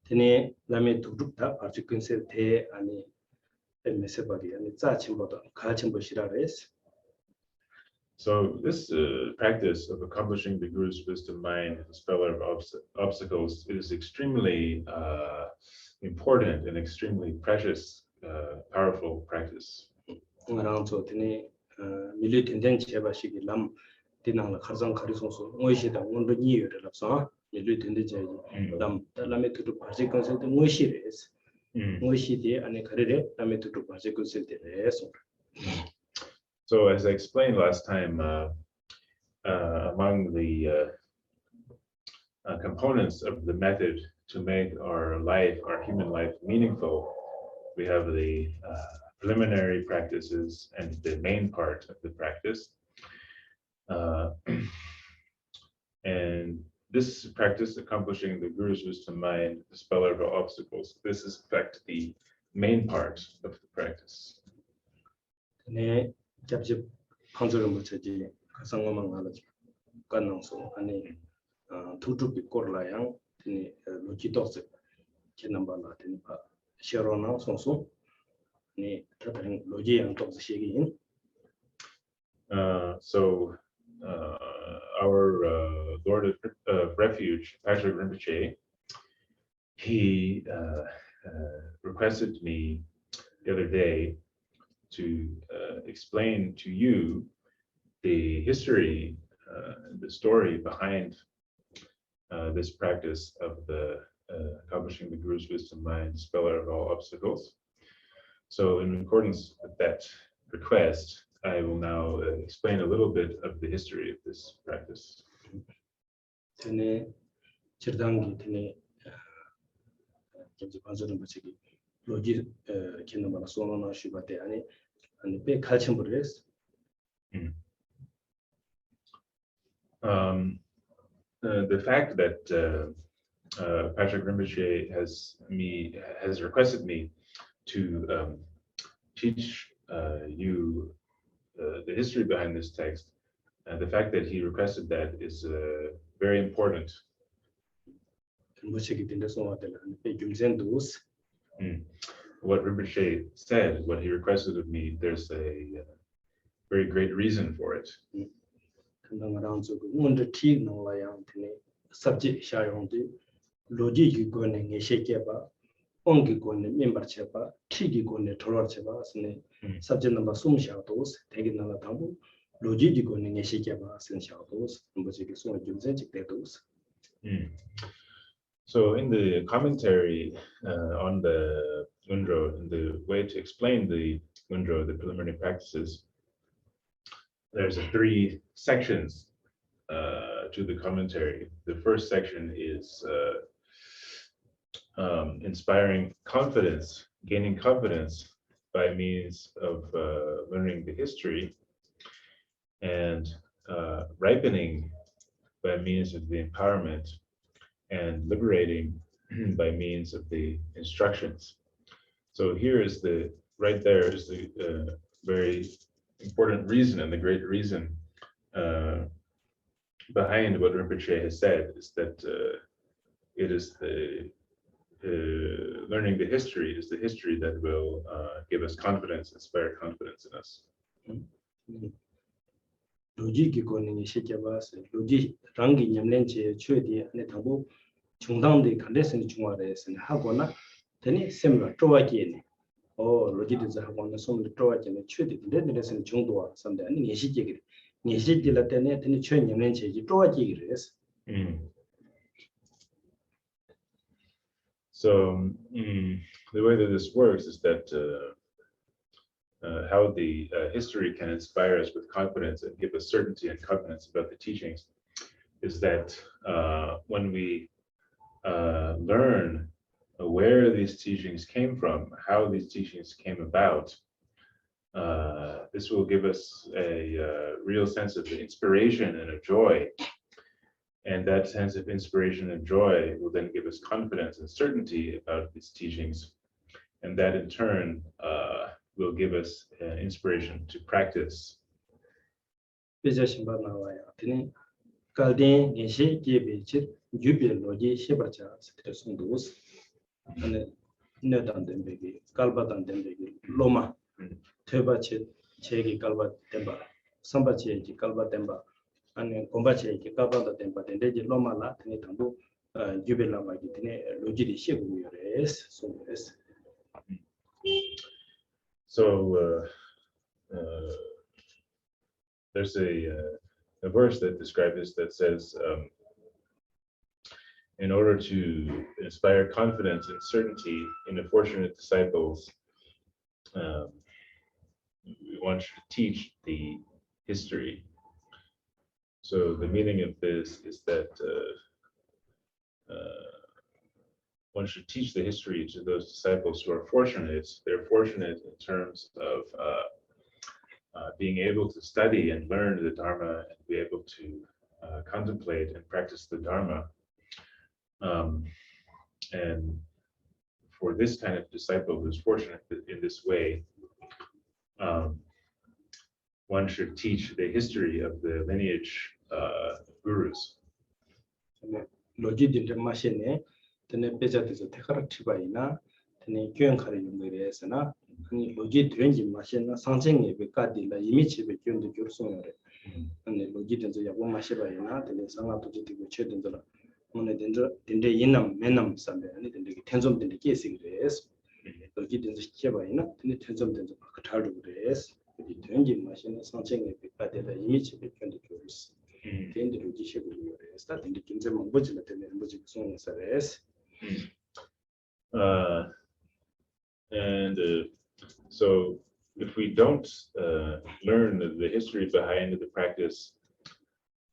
테네 라메 tukdrup barché künsel 대 아니 메세바리 아니 짜침보다 가침보시라레스. So this practice of accomplishing the Guru's wisdom mind, the speller of obstacles, is extremely important and extremely precious, powerful practice. ngaraangso 테네 밀리 텐텐 제바시기 람 디나라 가장 가리송소 모이시다 원도 니여를 lapsa 밀리 텐텐 제지 람 라메 tukdrup barché künsel 대 모이시레스. 모이시디 아니 가리레 라메 tukdrup barché künsel 대레스. So as I explained last time, among the components of the method to make our life, our human life, meaningful, we have the preliminary practices and the main part of the practice. And this practice, accomplishing the Guru's wisdom mind, the speller of all obstacles, this is in fact the main part of the practice. 네 잡지 판조를 붙여지 가상어만 하라지 간능소 아니 tukdrup korlayang tini logitos kenambala tini pa sherona sonso ni tataring logi yang tok shegi. So our Lord of Refuge, Patrick Rinpoche, he requested me the other day to explain to you the history, the story behind this practice of the accomplishing the Guru's wisdom mind, speller of all obstacles. So in accordance with that request, I will now explain a little bit of the history of this practice. tini chirdangi tini 잡지 판조를 붙이기 logi kenambala sonona shibate ani pe kalchimbures. The fact that Patrick Rinpoche has requested me to teach you the history behind this text, the fact that he requested that is very important. What Rinpoche said, what he requested of me, there's a very great reason for it. subject shayonde logi gi gone ngesheke ba ongi gone member cheba tigi gone tolor cheba asne subject number sum sha dos tegi nala tambu logi gi gone ngesheke ba asne sha dos mboje gi so jumzen chikte dos. So in the commentary on the Ngöndro, in the way to explain the Ngöndro, the preliminary practices, there's 3 sections to the commentary. The first section is inspiring confidence, gaining confidence by means of learning the history, and ripening by means of the empowerment, and liberating by means of the instructions. So here is right there is the very important reason, and the great reason behind what Rinpoche has said is that it is the learning the history is the history that will give us confidence, inspire confidence in us. Logi ki ko ni sheke ba se logi rangi nyamlen che chue di ane thambu chungdang de khande sen chungwa de sen ha ko na tani semla towa ki ne o logi de za ko na som de towa ki ne chue di de sen chungdo sam de ani ni sheke gi ni sheke la tani tani chue nyamlen che ji towa ki gi res. So the way that this works is that how the history can inspire us with confidence and give us certainty and confidence about the teachings is that when we learn where these teachings came from, how these teachings came about, this will give us a real sense of inspiration and of joy. And that sense of inspiration and joy will then give us confidence and certainty about these teachings. And that in turn will give us inspiration to practice. and combache ki kabanda tempa tendeji loma la teni tambu jubela ma ki teni lojidi shegu yores so yes. So there's a verse that describes this that says, in order to inspire confidence and certainty in the fortunate disciples, we want you to teach the history. So the meaning of this is that one should teach the history to those disciples who are fortunate. They're fortunate in terms of being able to study and learn the Dharma and be able to contemplate and practice the Dharma. And for this kind of disciple who's fortunate in this way, one should teach the history of the lineage gurus. Logi machine, tene beja tizo tekaraktibaina, tene kyunkari yungiresana, ani logi drenji machine sancheng ebe kadi la imichi be kyundu kyursongore. Ani logi tizo yabu mashibaina, tene sangha tuji tigo chedinzola. Mone dende yinam menam sambe, ani dende ki tenzom dende kiesing res. Logi tizo shibaina, tene tenzom tizo pakatardu res. Drenji machine sancheng ebe kadi la imichi be kyundu kyurs. And so if we don't learn the history behind the practice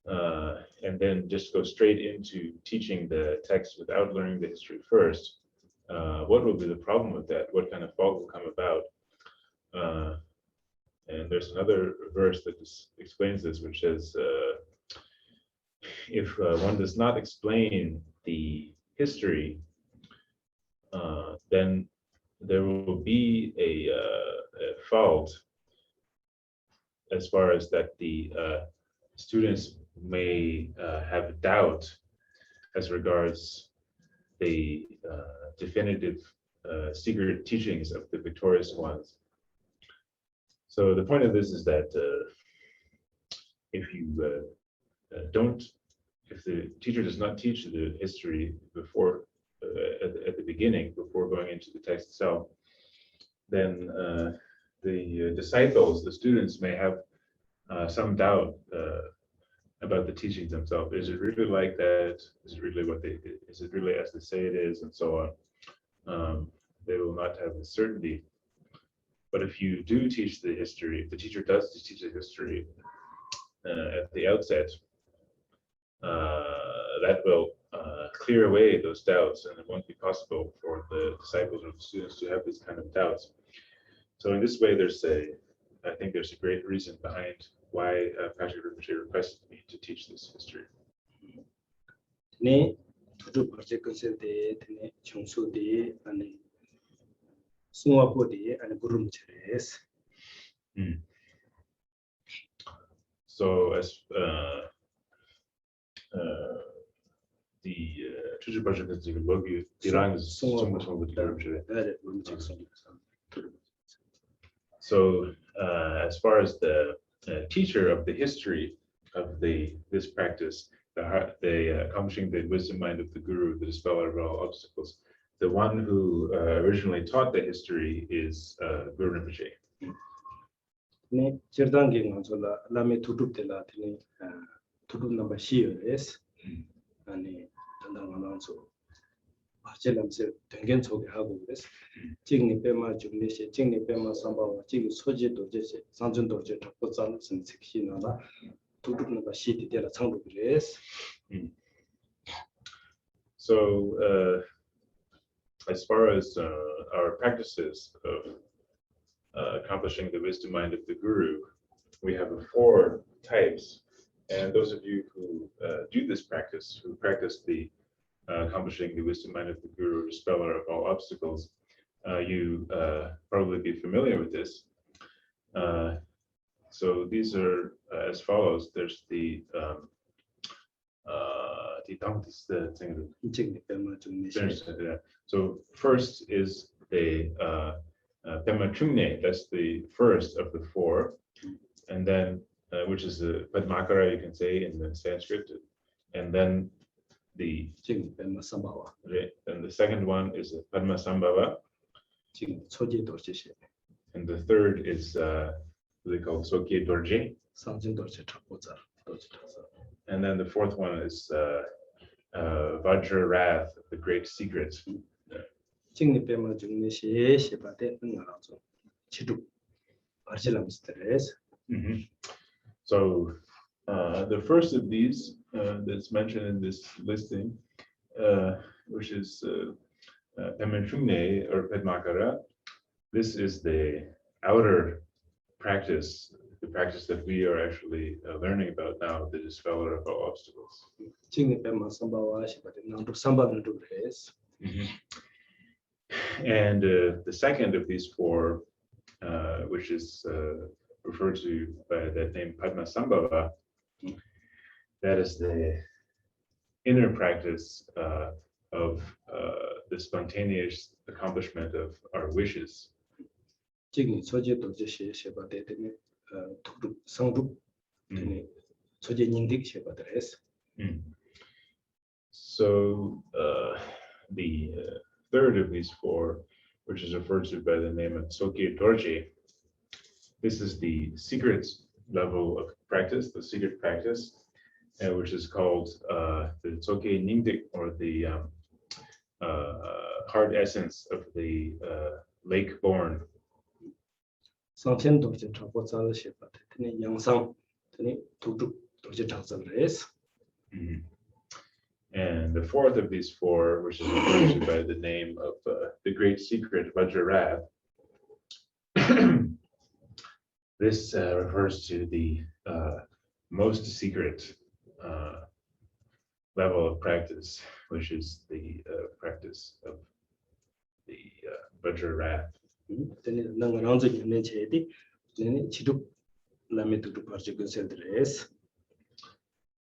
and then just go straight into teaching the text without learning the history first, what will be the problem with that? What kind of fault will come about? And there's another verse that explains this, which says, if one does not explain the history, then there will be a fault as far as that the students may have doubt as regards the definitive secret teachings of the victorious ones. So the point of this is that if the teacher does not teach the history before at the beginning, before going into the text itself, then the disciples, the students, may have some doubt about the teachings themselves. Is it really like that? Is it really is it really as they say it is, and so on? They will not have the certainty. But if you do teach the history, if the teacher does teach the history at the outset, that will clear away those doubts, and it won't be possible for the disciples or the students to have these kind of doubts. So in this way, I think there's a great reason behind why Pastor Rinpoche requested me to teach this history. Tukdrup Barché Künsel de tene chungsu de ane sungwapo de ane gurum cheres. So as the Tukdrup Barché Künsel logi dirang So as far as the teacher of the history of this practice, the accomplishing the wisdom mind of the Guru, the dispeller of all obstacles, the one who originally taught the history is Guru Rinpoche. Ne chirdangi nganzola lame Tukdrup de la tene Tukdrup number shiyo es ane tandang ananso 바젤람세 된겐 속에 하고 그래서 직니 빼마 중리시 직니 빼마 삼바와 직 소지도 제시 상전도 제 잡고 자는 선택시나나 두두는 거 시티데라 창도 그래서 So as far as our practices of accomplishing the wisdom mind of the Guru, we have 4 types. And those of you who do this practice, who practice the accomplishing the wisdom mind of the Guru, dispeller of all obstacles, you probably be familiar with this. So these are as follows. There's the so first is the Pema Chungne, that's the first of the 4, and then which is the Padmakara, you can say in the Sanskrit, and then the Pema Sambhava. And the second one is the Padma Sambhava, and the third is what they call Sokye Dorje, and then the fourth one is Vajra Wrath, the great secret. So the first of these that's mentioned in this listing, which is Pemachungne or Padmakara, this is the outer practice, the practice that we are actually learning about now, the dispeller of all obstacles. And the second of these 4, which is referred to by that name Padma Sambhava, that is the inner practice of the spontaneous accomplishment of our wishes. So the third of these 4, which is referred to by the name of Sokye Dorje, this is the secret level of practice, the secret practice, which is called the Sokye Ningdik, or the heart essence of the lake born. And the fourth of these 4, which is referred to by the name of the great secret Vajra Wrath, this refers to the most secret level of practice, which is the practice of the Vajra Wrath.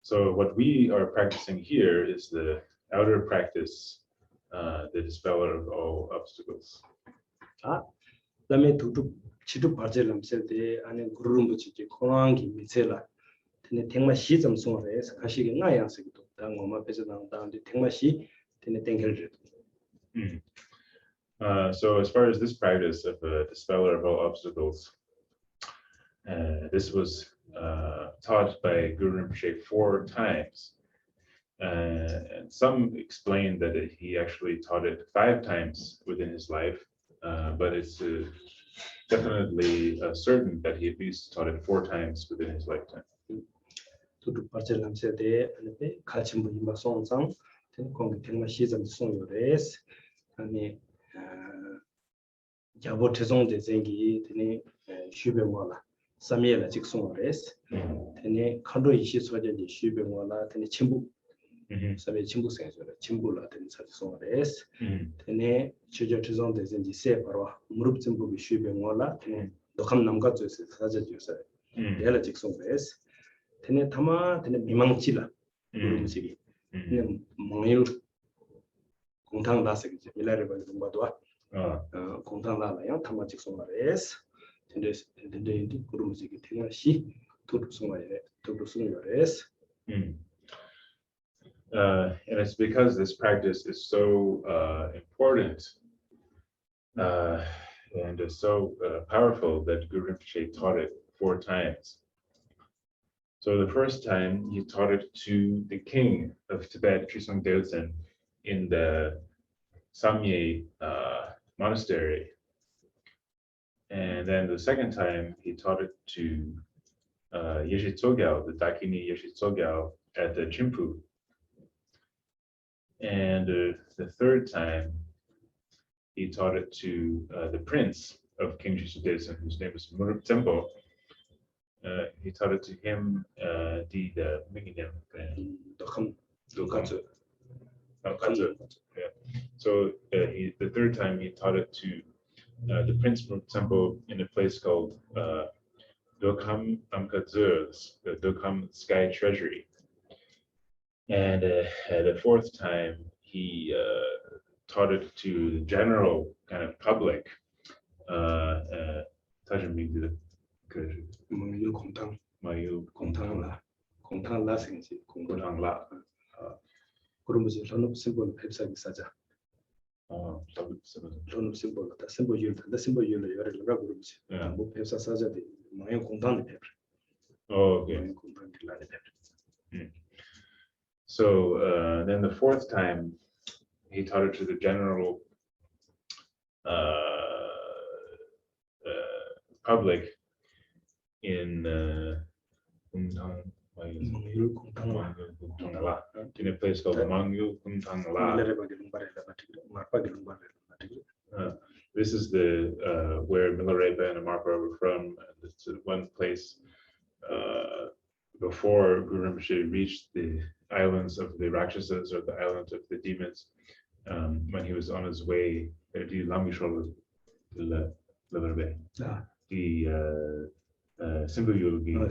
So what we are practicing here is the outer practice, the dispeller of all obstacles. So as far as this practice of a dispeller of all obstacles, this was taught by Guru Rinpoche 4 times. And some explain that he actually taught it 5 times within his life, but it's definitely certain that he at least taught it 4 times within his lifetime. Tukdrup Barché Künsel de ane kalchimbo yimba songsang ten kongi tenma shizam song yores ane jabo tezong de zengi tene shube wala samye la jik song yores tene kando ishi soja de shube wala tene chimbu samye chimbu seng yores chimbu la tene sa song yores tene chojo tezong de zengi se parwa murup chimbu bi shube wala tene dokam namga zoyse saja yosa yela jik song yores tene tama tene 미망치라 그룹식이 그냥 멍일 공탕 다스기 밀라를 가지고 봐도 공탕다라요 타마 직송말에스 근데 그룹식이 테나시 도둑송말에스 and it's because this practice is so important and is so powerful that Guru Rinpoche taught it 4 times. So the first time he taught it to the king of Tibet, Trisong Delsen, in the Samye Monastery. And then the second time, he taught it to Yeshe Tsogyal, the Dakini Yeshe Tsogyal at the Chimpu. And the third time, he taught it to the prince of King Jisudesen, whose name is Murup Tempo. He taught it to him, the Minginim. Yeah. So the third time he taught it to the Prince Murup Tempo in a place called Dokam Amkadzurs, the Dokam Sky Treasury. And the fourth time he taught it to the general kind of public. 그러면서 런업 심볼 웹사이트 사자. 런업 심볼 다 심볼 유다 심볼 유를 열어라 그러면서 뭐 웹사 사자데 마요 공단데 페이퍼. Okay. So then the fourth time he taught it to the general public in in a place called Mangyu Kuntangla. This is the where Milarepa and Amarpa were from. It's one place before Guru Rinpoche reached the islands of the Rakshasas or the islands of the demons, when he was on his way to Lamishol Milarepa. The simple yogi. Oh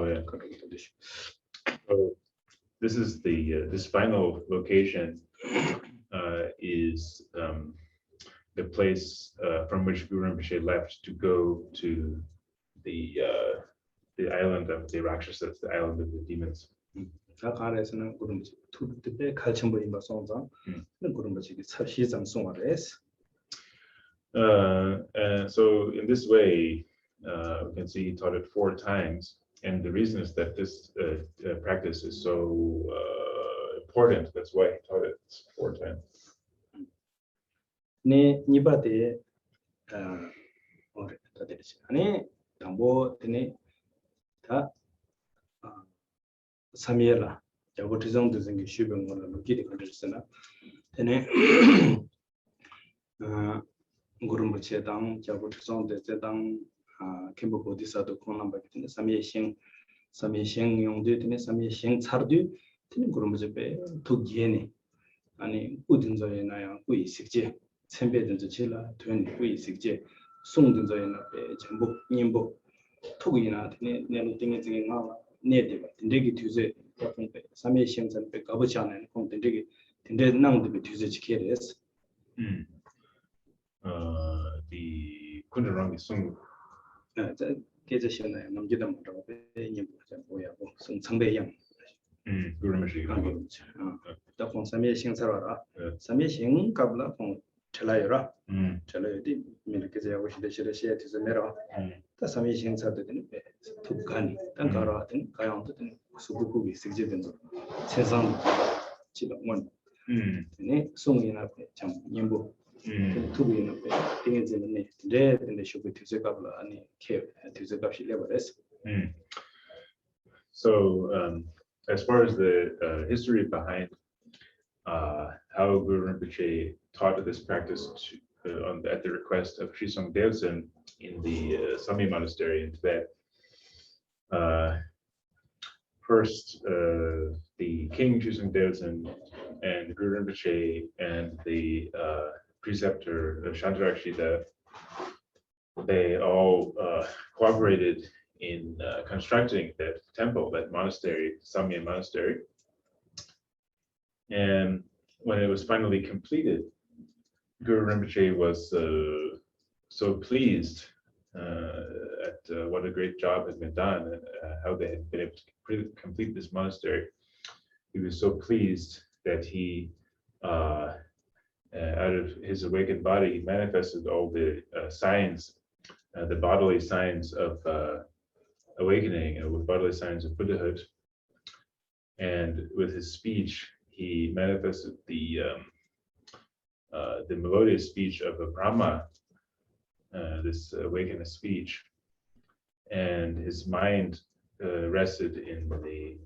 yeah. So this is this final location is the place from which Guru Rinpoche left to go to the island of the Rakshasas, the island of the demons. And so in this way, we can see he taught it 4 times, and the reason is that this practice is so important. That's why he taught it 4 times. 네 니바데 아니 담보 드네 다 삼예라 자고티정 드생기 쉬병을 놓기데 컨디션나 드네 구름부체 당 자고티정 데당 캠보 보디사도 콘남바기 드네 삼예싱 용데 드네 삼예싱 차르디 드네 구름부체 베 독기에네 아니 우든저에 나야 꾸이식제 첨배든지 제라 된 꾸이식제 송든저에나 베 전복 님복 토기나 드네 내는 띵에 띵에 나 네데가 딘데기 뒤제 같은 배 삼예싱 전배 가보지 않아요. 공 딘데기 딘데 나운데 배 뒤제 지켜야지. The kundarangi sung. 자 계제시나요. 남기다 뭐라고 배 님보자 뭐야고 송 상배양. Gurumashi. 다 삼예싱 살아라. 삼예싱 갑라 공 텔라요라. 텔라요디 미르케제 하고 시대시에 뒤져내라. 다 삼예싱 살때는 배 tukani dan kara den kayang den subuku gi sigje den 세상 지금 원 네 송이나 참 님보 투비나 띵에제는 네 근데 쇼부 뒤져가블 아니 케 뒤져갑시 레버레스. So as far as the history behind how Guru Rinpoche taught this practice at the request of Shisong Devsen in the Samye Monastery in Tibet. First, the king Shisong Devsen and Guru Rinpoche and the preceptor Shantarakshita, they all cooperated in constructing that temple, that monastery, Samye Monastery. And when it was finally completed, Guru Rinpoche was so pleased at what a great job had been done and how they had been able to complete this monastery. He was so pleased that he, out of his awakened body, he manifested all the signs, the bodily signs of awakening, with bodily signs of Buddhahood. And with his speech, he manifested the melodious speech of a Brahma, this awakened speech, and his mind rested in the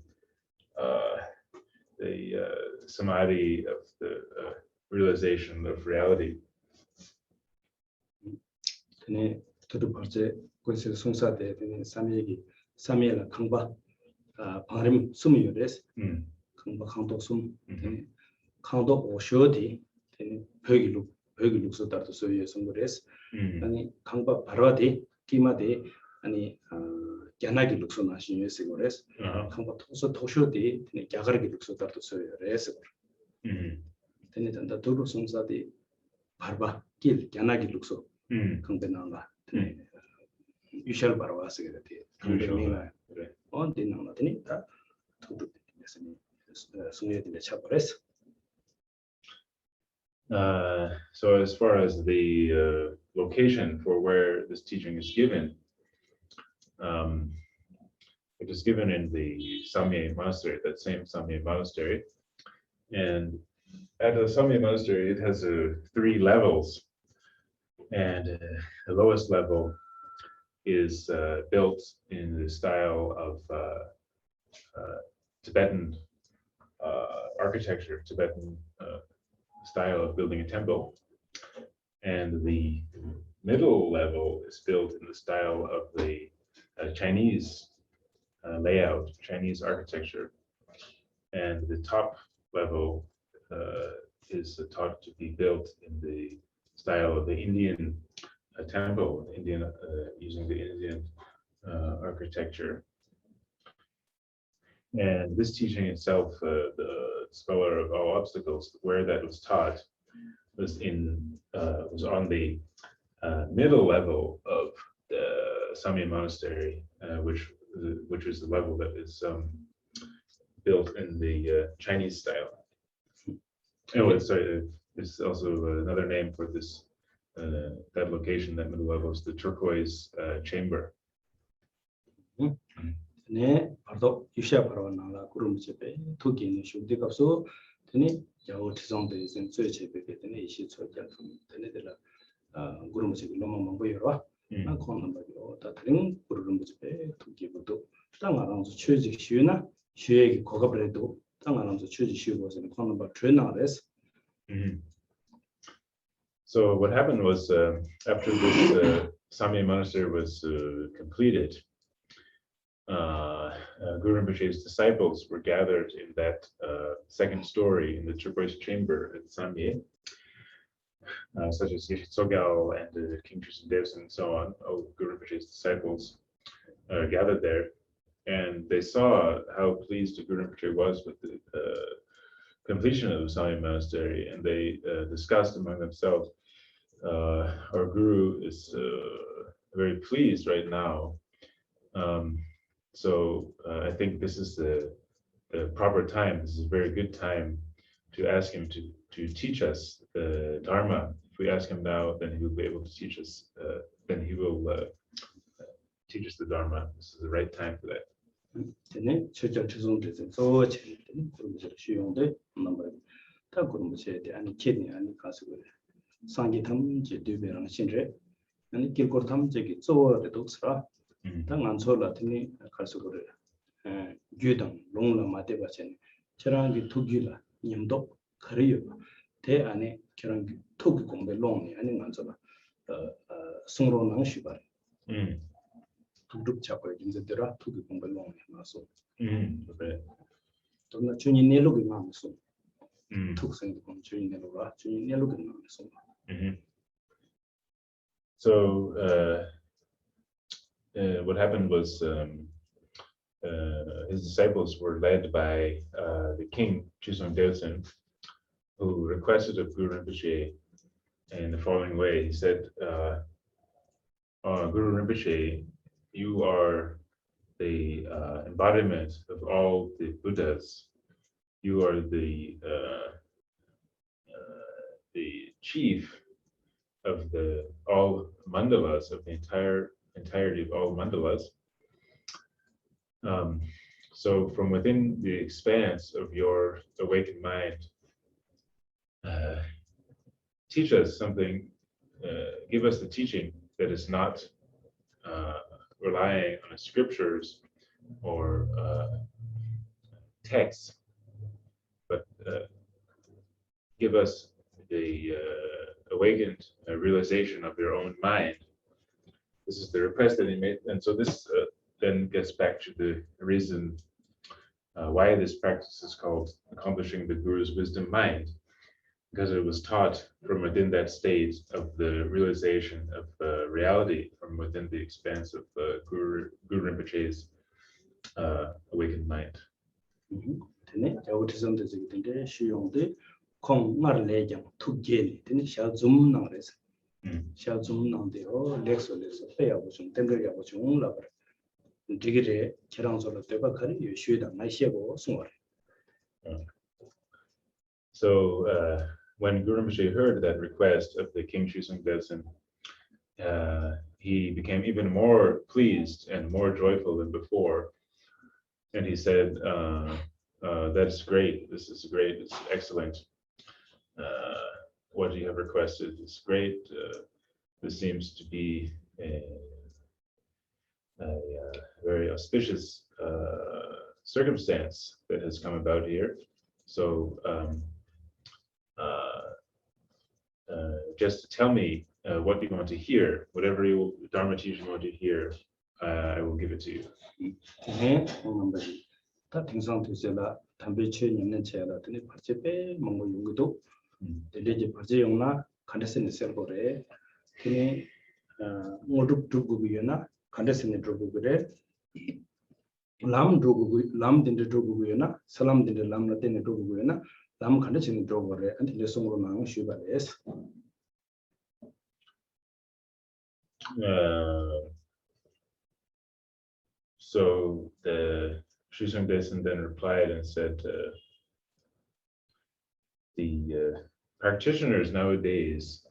samadhi of the realization of reality. Tukdrup Barché Künsel 송사대 삼예기 강바 방림 숨이요레스 강바 강도 숨 강도 오쇼디 벽일룩서 따르도 소유의 성거레스 아니 강바 바로디 기마데 아니 야나기 룩소 나시뉴 세고레스 강바 도쇼디 야가르기 룩소 따르도 소유레스 되네 단다 도로 송사디 바르바 길 야나기 룩소 강배나가 유셜 바로와스게 돼 강배미나 언디나나더니 다 tukdrup sungyeedile chapares. So as far as the location for where this teaching is given, it is given in the Samye Monastery, that same Samye Monastery. And at the Samye Monastery, it has 3 levels. And the lowest level is built in the style of Tibetan architecture, Tibetan style of building a temple. And the middle level is built in the style of the Chinese layout, Chinese architecture. And the top level is taught to be built in the style of the Indian temple, using the Indian architecture. And this teaching itself, the scholar of all obstacles, where that was taught was on the middle level of the Samye Monastery, which is the level that is built in the Chinese style. Oh, sorry, there's also another name for this that location, that middle level, is the turquoise chamber. 네, 바로 유시아 바로 나라 구름집에 토기는 쇼디가서 되니 야오 지정돼 있는 최제베게 되는 이시 초작품 되네들 구름집에 너무 먹어요. 나 코는 말이요. 다 다른 구름집에 토기부터 땅 안에서 취직 쉬나 쉬에게 고갑래도 땅 안에서 취직 쉬고서는 코는 말 트레나레스. So what happened was, after this Samye Monastery was completed, Guru Rinpoche's disciples were gathered in that second story in the turquoise chamber at Samye, such as Yeshe Tsogyal and King Tristan Devson and so on. All Guru Rinpoche's disciples gathered there, and they saw how pleased Guru Rinpoche was with the completion of the Samye Monastery, and they discussed among themselves, our Guru is very pleased right now. So I think this is the proper time. This is a very good time to ask him to teach us the Dharma. If we ask him now, then he will be able to teach us. Then he will teach us the Dharma. This is the right time for that. 되네 철저 죄송돼서 저 제일 그런 쉬운데 넘버 다 그런 것에 대한 개념이 아니 가서 그래. 상기 탐제 되베랑 신제 아니 길고 탐제기 쪼어도 쓰라. 당 안sol라 되니 가서 그래. 규당 롱라 마대바체 저랑기 투기라 님도 그래요. 대 안에 저랑 투기 공부 롱이 아니 안sol라 승로는 쉬바. tukdrup chapa imzedera tuki kumba long naso. Tona chuni nelugi naso. Tuk sing kum chuni nelura chuni nelugi naso. So what happened was his disciples were led by the king Chisung Delsen, who requested of Guru Rinpoche in the following way. He said, Guru Rinpoche, you are the embodiment of all the Buddhas. You are the chief of all mandalas, of the entirety of all mandalas. So from within the expanse of your awakened mind, teach us something, give us the teaching that is not relying on scriptures or texts, but give us the awakened realization of your own mind. This is the request that he made, and so this then gets back to the reason why this practice is called accomplishing the Guru's wisdom mind, because it was taught from within that state of the realization of reality from within the expanse of Guru Rinpoche's awakened mind. So when Guru Rinpoche heard that request of the King Shusung Dessen, he became even more pleased and more joyful than before. And he said, that's great, this is great, it's excellent. What you have requested is great. This seems to be a very auspicious circumstance that has come about here. So just tell me what you want to hear, whatever Dharma teaching you want to hear, I will give it to you. So the Shusung Dessen then replied and said, the practitioners nowadays,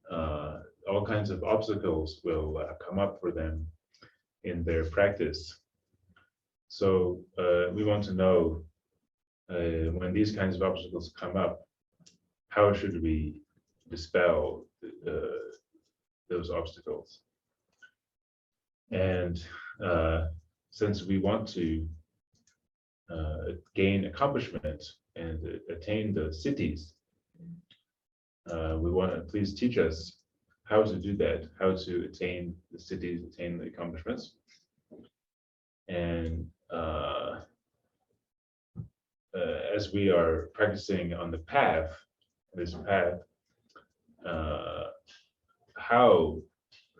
all kinds of obstacles will come up for them in their practice. So we want to know, when these kinds of obstacles come up, how should we dispel those obstacles? And since we want to gain accomplishment and attain the cities, we want to please teach us how to do that, how to attain the cities, attain the accomplishments. And as we are practicing on the path, this path, how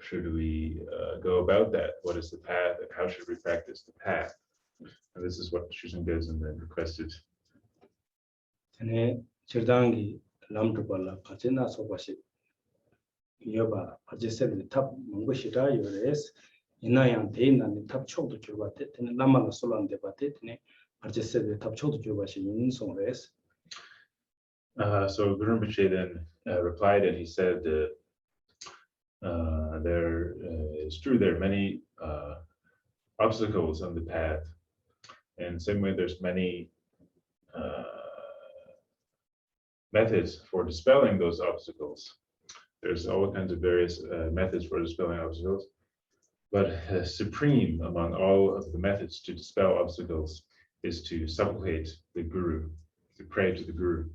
should we go about that? What is the path, and how should we practice the path? And this is what Shusung Dessen then requested. So Guru Rinpoche then replied, and he said, there is true, there are many obstacles on the path, and same way there's many methods for dispelling those obstacles. There's all kinds of various methods for dispelling obstacles, but supreme among all of the methods to dispel obstacles is to supplicate the Guru, to pray to the Guru.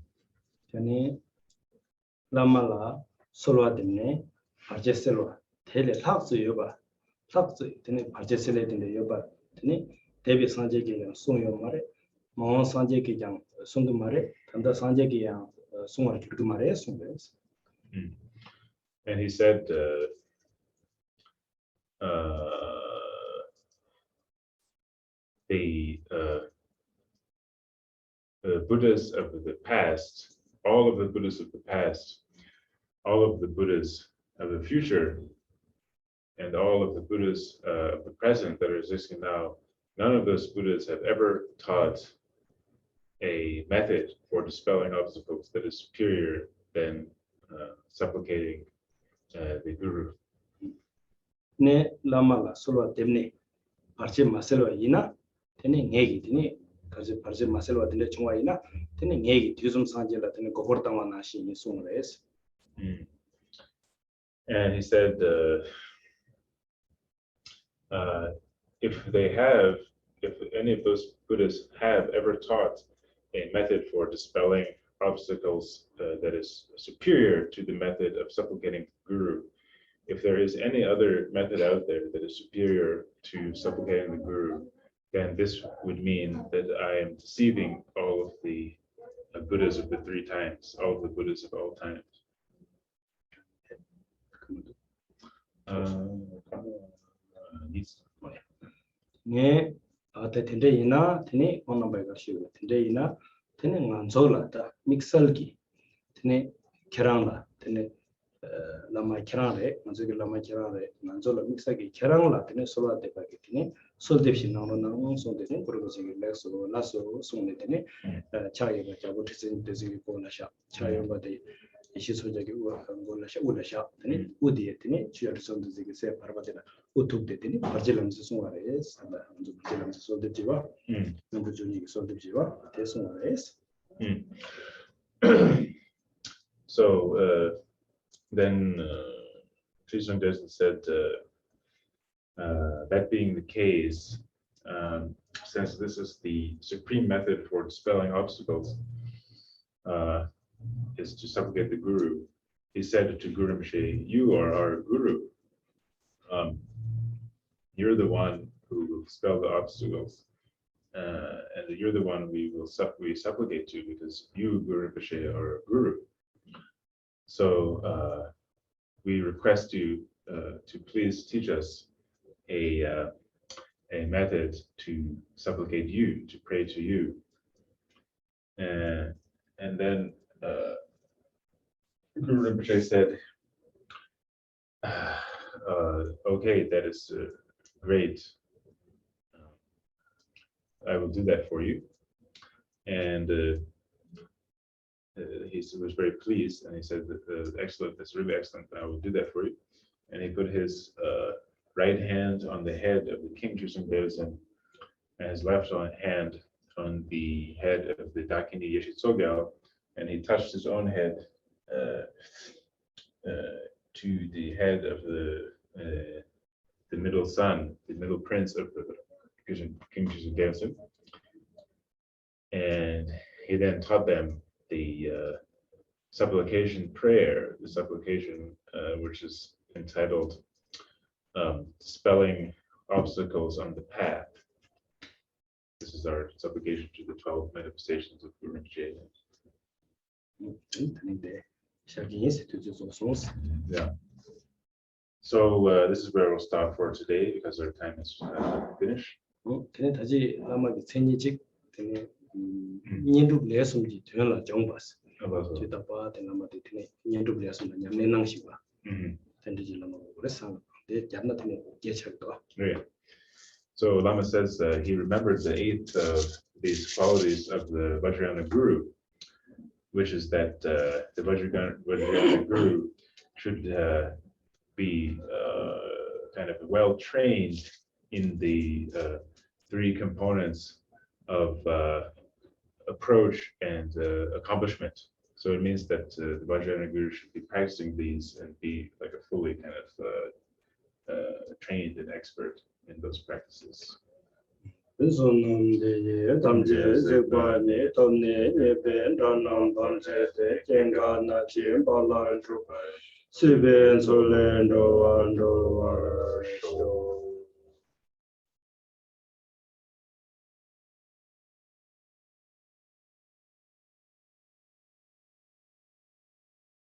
And he said, the Buddhas of the past, all of the Buddhas of the past, all of the Buddhas of the future, and all of the Buddhas of the present that are existing now, none of those Buddhas have ever taught a method for dispelling obstacles that is superior than supplicating the Guru. Ne lama la solwa temne parche maselwa ina tene ngegi tene parje maselwa tene chungwaina tene ngegi tyusum sanjela tene gohortangwa nashi ni sungres. And he said, if any of those Buddhas have ever taught a method for dispelling obstacles that is superior to the method of supplicating the Guru, if there is any other method out there that is superior to supplicating the Guru, then this would mean that I am deceiving all of the Buddhas of the three times, all of the Buddhas of all times. 네, tende ina tene onna bai gashi tende ina tene nganzola ta mixalgi tene kerangla tene lama kerangre nganzogi lama kerangre nganzola mixagi kerangla tene sola de bagi tene soldepsi nangro nang sonde tene kurgosi lekso laso sonde tene chaye ga jago tsin tezi ko na sha chaye ba de ishi soja기 우라샤 tene 우디에 tene 주야르 sonde zigi se parvatela utukde tene parjelamse sungwares anda parjelamse soldepjiwa nambu joni soldepjiwa te sungwares. So then Trisong Desen said, that being the case, since this is the supreme method for dispelling obstacles, is to supplicate the Guru. He said to Guru Rinpoche, you are our Guru. You're the one who will dispel the obstacles. And you're the one we supplicate to, because you, Guru Rinpoche, are a Guru. So we request you to please teach us a method to supplicate you, to pray to you. And then Guru Rinpoche said, okay, that is great. I will do that for you. And he was very pleased, and he said, excellent, that's really excellent, I will do that for you. And he put his right hand on the head of the King Trisong Desen, and his left hand on the head of the Dakini Yeshe Tsogyal, and he touched his own head to the head of the middle son, the middle prince of the King Trisong Desen. And he then taught them the supplication prayer, the supplication which is entitled Dispelling Obstacles on the Path. This is our supplication to the 12 manifestations of Guru Rinpoche. Yeah. So this is where we'll stop for today because our time is finished. Yeah. So Lama says he remembered the 8th of these qualities of the Vajrayana Guru, which is that the Vajrayana Guru should be kind of well trained in the 3 components of approach and accomplishment. So it means that the Vajrayana Guru should be practicing these and be like a fully kind of trained and expert in those practices.